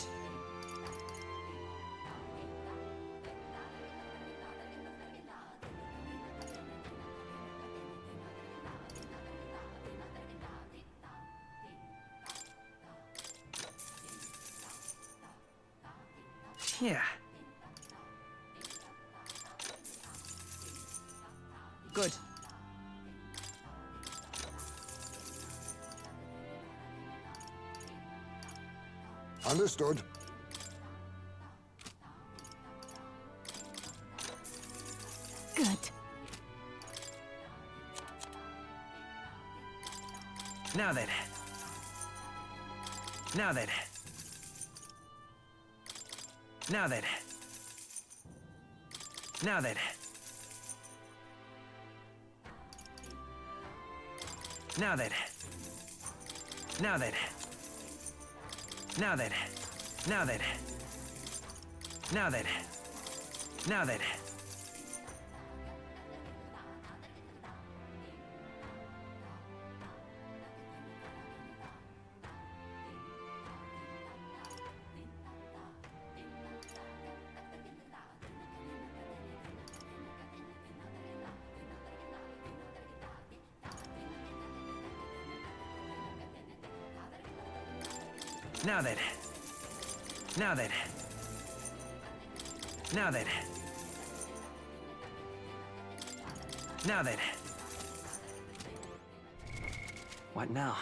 Yeah. Good. Understood. Good. Now then. Now then. Now then. Now then. Now then. Now then. Now then. Now then. Now then. Now then. Now then. Now then. Now then. Now then. What now?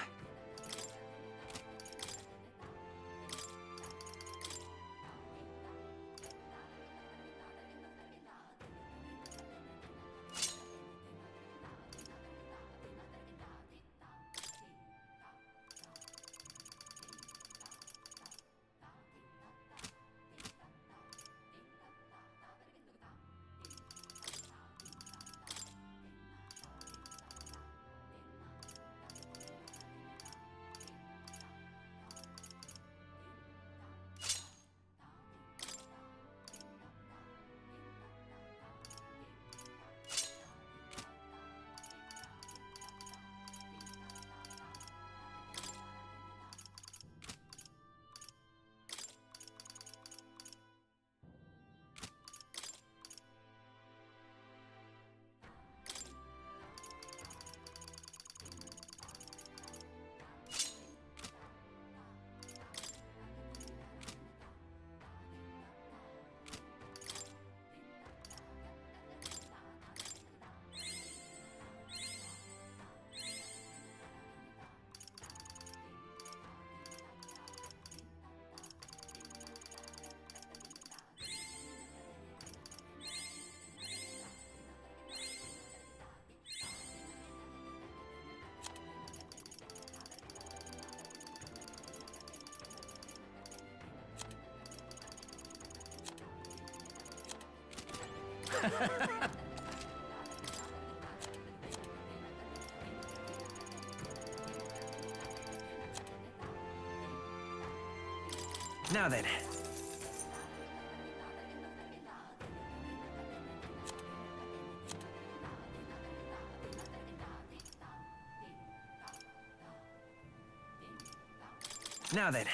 Now then. Now then.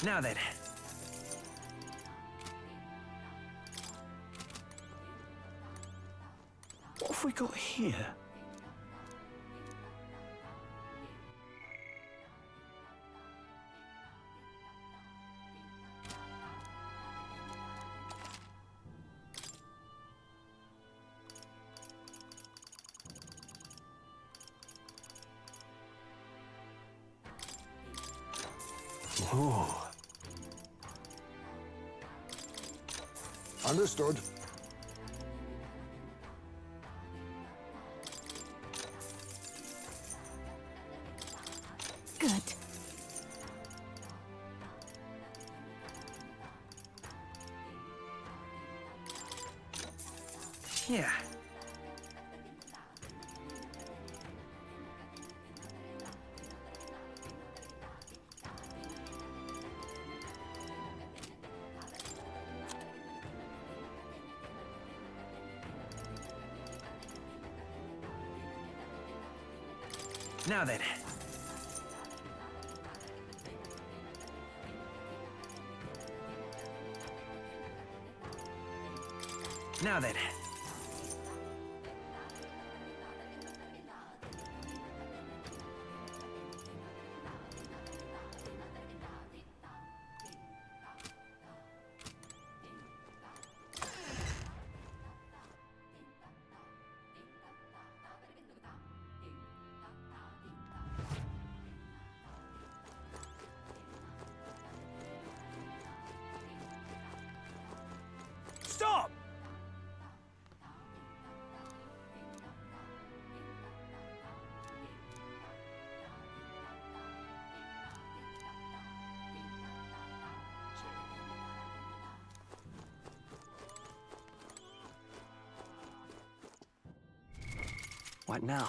Now then. What have we got here? Ooh. Understood. Good. Yeah. Now then. Now then. Stop! What now?